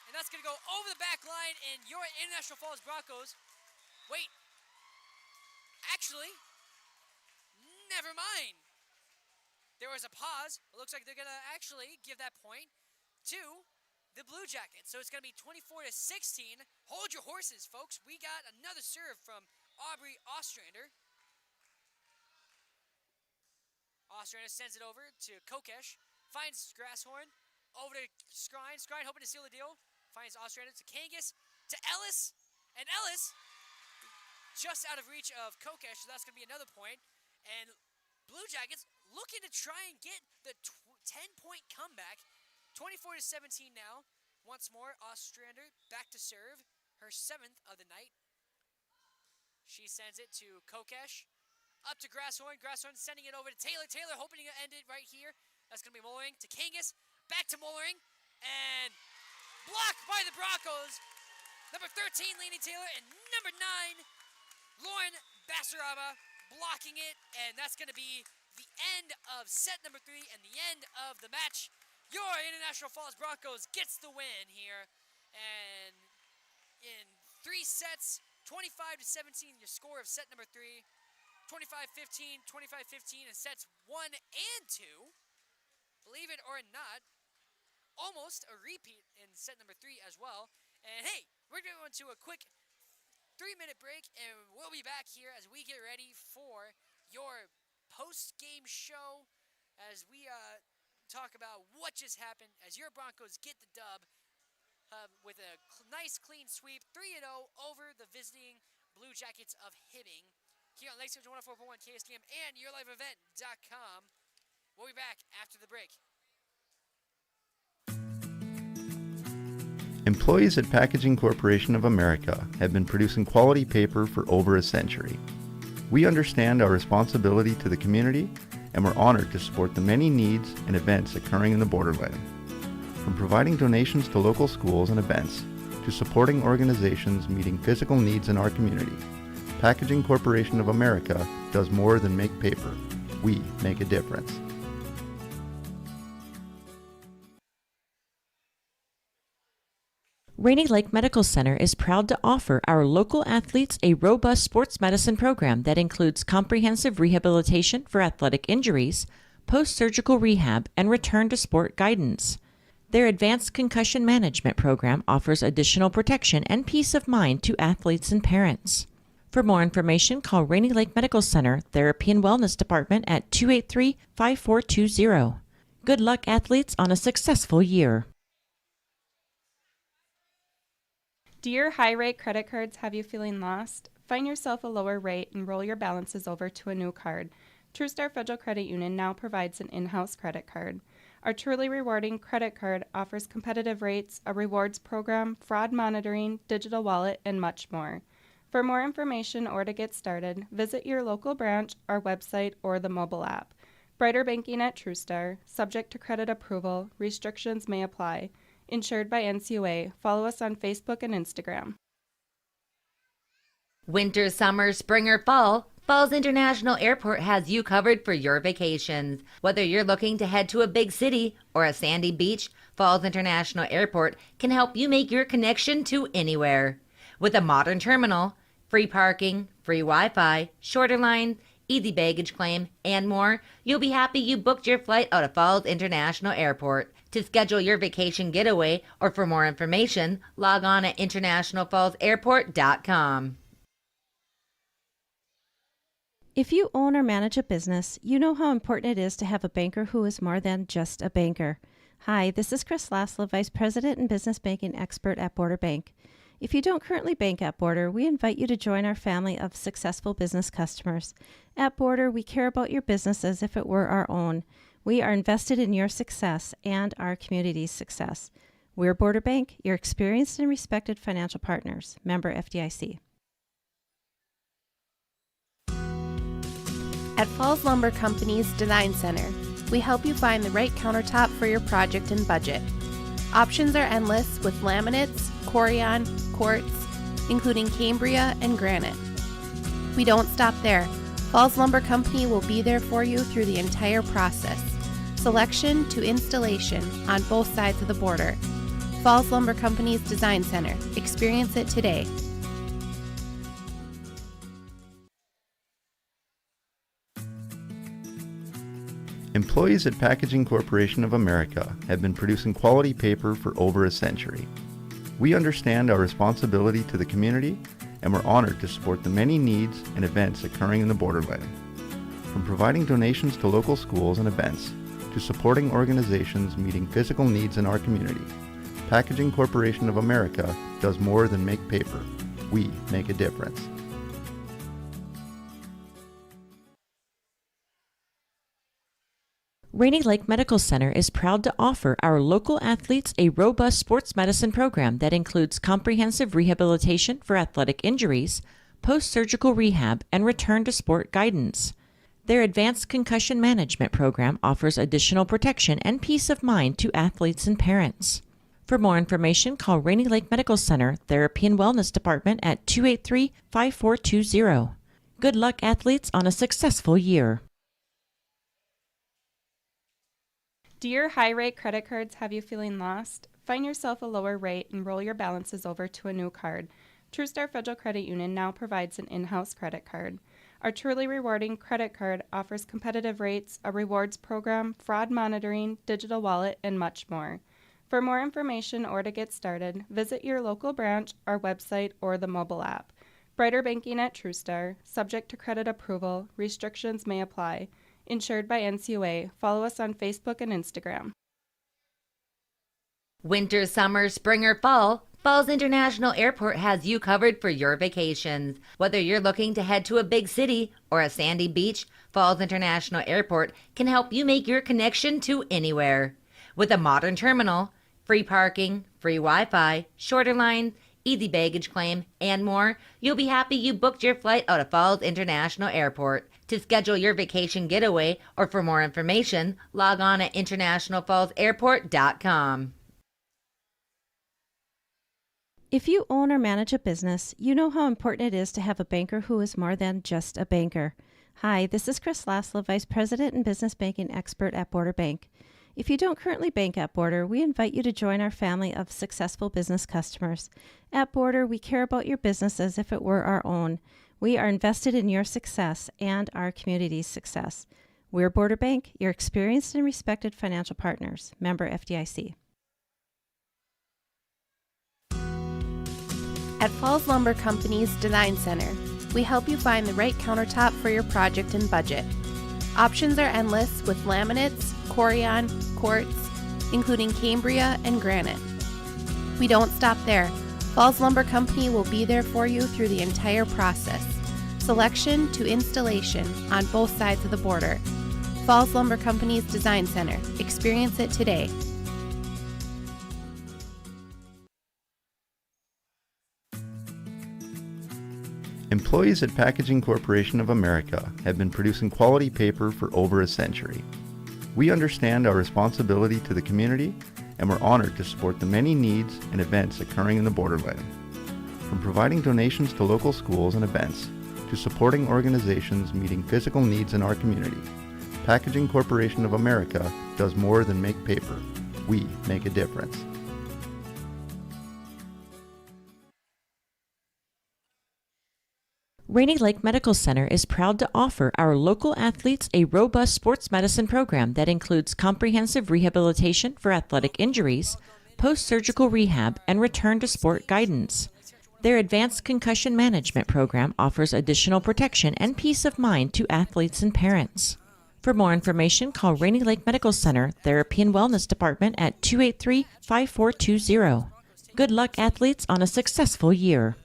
and that's going to go over the back line, and your International Falls Broncos. Wait, actually, never mind. There was a pause. It looks like they're going to actually give that point to the Blue Jackets. So it's going to be 24-16. Hold your horses, folks. We got another serve from Aubrey Ostrander. Ostrander sends it over to Kokesh. Finds Grasshorn. Over to Skrine. Skrine hoping to seal the deal. Finds Ostrander to Kangas. To Ellis. And Ellis just out of reach of Kokesh. So that's going to be another point. And Blue Jackets looking to try and get the 10-point comeback. 24-17 now. Once more, Ostrander back to serve. Her 7th of the night. She sends it to Kokesh. Up to Grasshorn. Grasshorn sending it over to Taylor. Taylor hoping to end it right here. That's going to be Mollering to Kangas. Back to Mollering. And blocked by the Broncos. Number 13, Lady Taylor. And number 9, Lauren Basaraba blocking it. And that's going to be the end of set number 3 and the end of the match. Your International Falls Broncos gets the win here. And in 3 sets, 25-17, your score of set number 3. 25-15, 25-15 in sets 1 and 2. Believe it or not, almost a repeat in set number 3 as well. And hey, we're going to go into a quick 3-minute break, and we'll be back here as we get ready for your post-game show as we talk about what just happened as your Broncos get the dub with a nice clean sweep, 3-0 over the visiting Blue Jackets of Hibbing here on Lakes 104.1 KSTM and YourLiveEvent.com. We'll be back after the break. Employees at Packaging Corporation of America have been producing quality paper for over a century. We understand our responsibility to the community, and we're honored to support the many needs and events occurring in the borderland. From providing donations to local schools and events, to supporting organizations meeting physical needs in our community, Packaging Corporation of America does more than make paper. We make a difference. Rainy Lake Medical Center is proud to offer our local athletes a robust sports medicine program that includes comprehensive rehabilitation for athletic injuries, post-surgical rehab, and return to sport guidance. Their advanced concussion management program offers additional protection and peace of mind to athletes and parents. For more information, call Rainy Lake Medical Center Therapy and Wellness Department at 283-5420. Good luck, athletes, on a successful year. Do your high-rate credit cards have you feeling lost? Find yourself a lower rate and roll your balances over to a new card. TrueStar Federal Credit Union now provides an in-house credit card. Our truly rewarding credit card offers competitive rates, a rewards program, fraud monitoring, digital wallet, and much more. For more information or to get started, visit your local branch, our website, or the mobile app. Brighter banking at TrueStar. Subject to credit approval. Restrictions may apply. Insured by NCUA. Follow us on Facebook and Instagram. Winter, summer, spring, or fall, Falls International Airport has you covered for your vacations. Whether you're looking to head to a big city or a sandy beach, Falls International Airport can help you make your connection to anywhere. With a modern terminal, free parking, free Wi-Fi, shorter lines, easy baggage claim, and more, you'll be happy you booked your flight out of Falls International Airport. To schedule your vacation getaway or for more information, log on at internationalfallsairport.com. If you own or manage a business, you know how important it is to have a banker who is more than just a banker. Hi, this is Chris Laszlo, Vice President and Business Banking Expert at Border Bank. If you don't currently bank at Border, we invite you to join our family of successful business customers. At Border, we care about your business as if it were our own. We are invested in your success and our community's success. We're Border Bank, your experienced and respected financial partners. Member FDIC. At Falls Lumber Company's Design Center, we help you find the right countertop for your project and budget. Options are endless with laminates, corian, quartz, including Cambria and granite. We don't stop there. Falls Lumber Company will be there for you through the entire process, selection to installation on both sides of the border. Falls Lumber Company's Design Center. Experience it today. Employees at Packaging Corporation of America have been producing quality paper for over a century. We understand our responsibility to the community, and we're honored to support the many needs and events occurring in the borderland. From providing donations to local schools and events, to supporting organizations meeting physical needs in our community, Packaging Corporation of America does more than make paper. We make a difference. Rainy Lake Medical Center is proud to offer our local athletes a robust sports medicine program that includes comprehensive rehabilitation for athletic injuries, post-surgical rehab, and return to sport guidance. Their advanced concussion management program offers additional protection and peace of mind to athletes and parents. For more information, call Rainy Lake Medical Center Therapy and Wellness Department at 283-5420. Good luck, athletes, on a successful year. Do your high rate credit cards have you feeling lost? Find yourself a lower rate and roll your balances over to a new card. TrueStar Federal Credit Union now provides an in-house credit card. Our truly rewarding credit card offers competitive rates, a rewards program, fraud monitoring, digital wallet, and much more. For more information or to get started, visit your local branch, our website, or the mobile app. Brighter banking at TrueStar. Subject to credit approval. Restrictions may apply. Insured by NCUA. Follow us on Facebook and Instagram. Winter, summer, spring, or fall, Falls International Airport has you covered for your vacations. Whether you're looking to head to a big city or a sandy beach, Falls International Airport can help you make your connection to anywhere. With a modern terminal, free parking, free Wi-Fi, shorter lines, easy baggage claim, and more, you'll be happy you booked your flight out of Falls International Airport. To schedule your vacation getaway or for more information, log on at internationalfallsairport.com. If you own or manage a business, you know how important it is to have a banker who is more than just a banker. Hi, this is Chris Laszlo, Vice President and Business Banking Expert at Border Bank. If you don't currently bank at Border, we invite you to join our family of successful business customers. At Border, we care about your business as if it were our own. We are invested in your success and our community's success. We're Border Bank, your experienced and respected financial partners. Member FDIC. At Falls Lumber Company's Design Center, we help you find the right countertop for your project and budget. Options are endless with laminates, corian, quartz, including Cambria and granite. We don't stop there. Falls Lumber Company will be there for you through the entire process, selection to installation on both sides of the border. Falls Lumber Company's Design Center. Experience it today. Employees at Packaging Corporation of America have been producing quality paper for over a century. We understand our responsibility to the community, and we're honored to support the many needs and events occurring in the borderland. From providing donations to local schools and events, to supporting organizations meeting physical needs in our community, Packaging Corporation of America does more than make paper. We make a difference. Rainy Lake Medical Center is proud to offer our local athletes a robust sports medicine program that includes comprehensive rehabilitation for athletic injuries, post-surgical rehab, and return to sport guidance. Their advanced concussion management program offers additional protection and peace of mind to athletes and parents. For more information, call Rainy Lake Medical Center Therapy and Wellness Department at 283-5420. Good luck, athletes, on a successful year.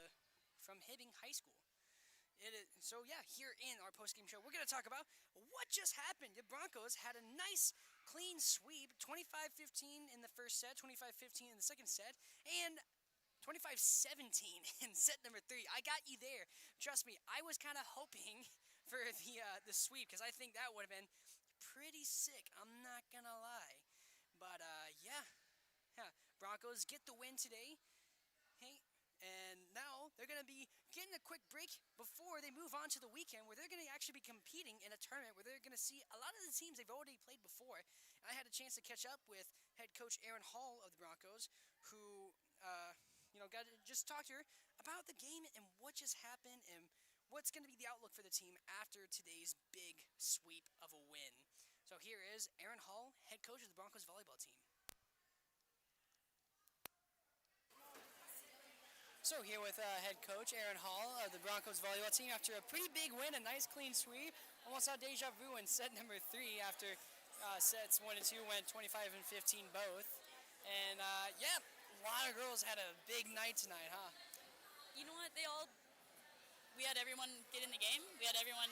From Hibbing High School. So yeah, here in our post-game show, we're going to talk about what just happened. The Broncos had a nice, clean sweep, 25-15 in the first set, 25-15 in the second set, and 25-17 in set number 3. I got you there. Trust me, I was kind of hoping for the sweep because I think that would have been pretty sick. I'm not going to lie. But, yeah. Broncos get the win today. Hey, and now they're going to be getting a quick break before they move on to the weekend, where they're going to actually be competing in a tournament where they're going to see a lot of the teams they've already played before. And I had a chance to catch up with head coach Aaron Hall of the Broncos, who got to just talk to her about the game and what just happened and what's going to be the outlook for the team after today's big sweep of a win. So here is Aaron Hall, head coach of the Broncos volleyball team. So here with head coach Aaron Hall of the Broncos volleyball team after a pretty big win, a nice clean sweep. Almost saw deja vu in set number 3 after sets 1 and 2 went 25 and 15 both. And a lot of girls had a big night tonight, huh? You know what? We had everyone get in the game. We had everyone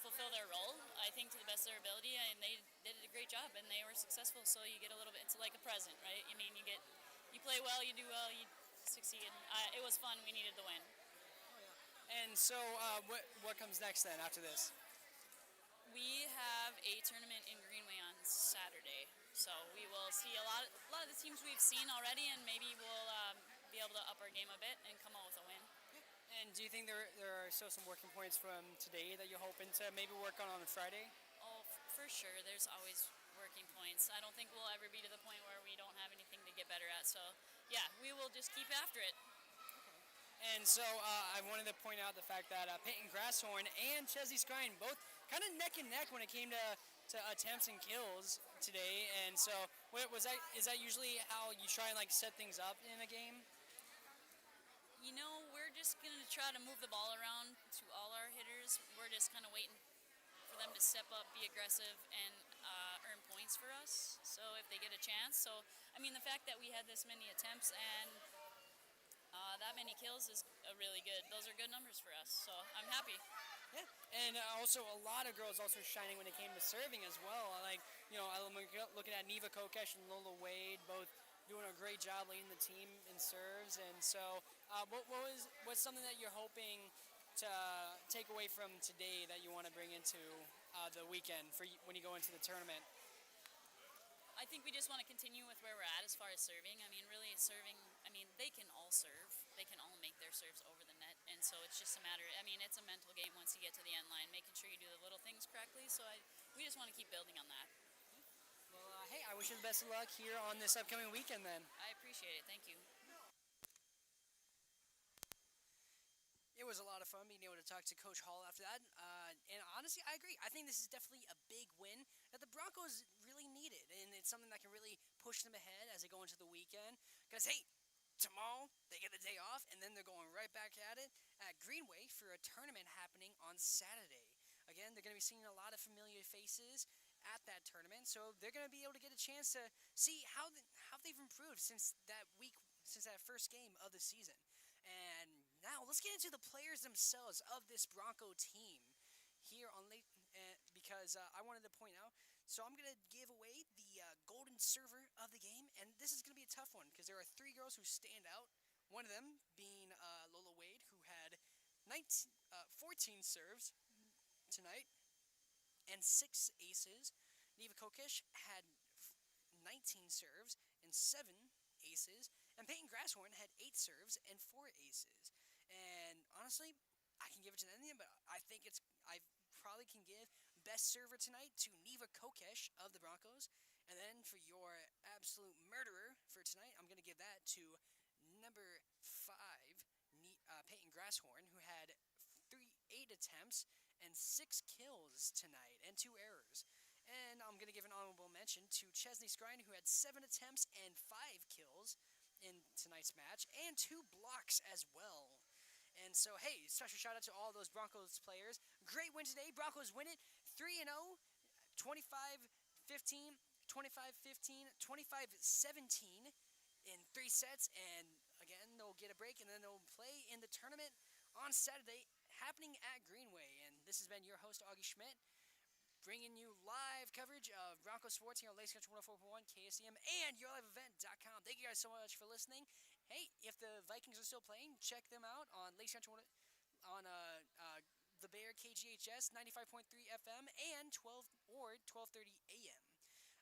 fulfill their role, I think, to the best of their ability, and they did a great job, and they were successful. So you get a little bit, it's like a present, right? I mean, you play well, you do well, you succeed. It was fun. We needed the win. And so what comes next then after this? We have a tournament in Greenway on Saturday, so we will see a lot of the teams we've seen already, and maybe we'll be able to up our game a bit and come out with a win. And do you think there are still some working points from today that you're hoping to maybe work on Friday? Oh, for sure. There's always working points. I don't think we'll ever be to the point where we don't have anything to get better at. So, yeah, we will just keep after it. And so I wanted to point out the fact that Peyton Grasshorn and Chesley Scrine both kind of neck and neck when it came to attempts and kills today. And so is that usually how you try and set things up in a game? You know, we're just going to try to move the ball around to all our hitters. We're just kind of waiting for them to step up, be aggressive, and earn points for us. So if they get a chance. So, I mean, the fact that we had this many attempts and that many kills is those are good numbers for us. So I'm happy. Yeah, and also a lot of girls also shining when it came to serving as well. I'm looking at Neva Kokesh and Lola Wade, both doing a great job leading the team in serves. And so what's something that you're hoping to take away from today that you want to bring into the weekend when you go into the tournament? I think we just want to continue with where we're at as far as serving. I mean, really serving, they can all serve. They can all make their serves over the net. And so it's just a matter, it's a mental game once you get to the end line, making sure you do the little things correctly. So we just want to keep building on that. Well, hey, I wish you the best of luck here on this upcoming weekend then. I appreciate it. Thank you. It was a lot of fun being able to talk to Coach Hall after that. And honestly, I agree. I think this is definitely a big win that the Broncos really needed. And it's something that can really push them ahead as they go into the weekend. Because, hey, tomorrow they get the day off, and then they're going right back at it at Greenway for a tournament happening on Saturday. Again, they're going to be seeing a lot of familiar faces at that tournament. So they're going to be able to get a chance to see how they've improved since that first game of the season. And now let's get into the players themselves of this Bronco team here on because I wanted to point out. So I'm going to give away the golden server of the game, and this is going to be a tough one because there are 3 girls who stand out. One of them being Lola Wade, who had 14 serves tonight and 6 aces. Neva Kokesh had 19 serves and 7 aces. And Peyton Grasshorn had 8 serves and 4 aces. And honestly, I can give it to them, but I probably can give best server tonight to Neva Kokesh of the Broncos. And then for your absolute murderer for tonight, I'm going to give that to number 5, Peyton Grasshorn, who had 8 attempts and 6 kills tonight and 2 errors. And I'm going to give an honorable mention to Chesley Scrine, who had 7 attempts and 5 kills in tonight's match, and 2 blocks as well. And so, hey, special shout out to all those Broncos players. Great win today. Broncos win it 3-0, 25-15, 25-15, 25-17 in 3 sets. And again, they'll get a break, and then they'll play in the tournament on Saturday happening at Greenway. And this has been your host, Augie Schmidt, bringing you live coverage of Broncos sports here on Lakes Country 104.1 KSCM and YourLiveEvent.com. Thank you guys so much for listening. Hey, if the Vikings are still playing, check them out on Lakes Country on the Bear KGHS 95.3 FM and 12:30 AM.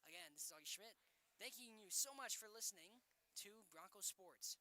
Again, this is Augie Schmidt. Thanking you so much for listening to Bronco Sports.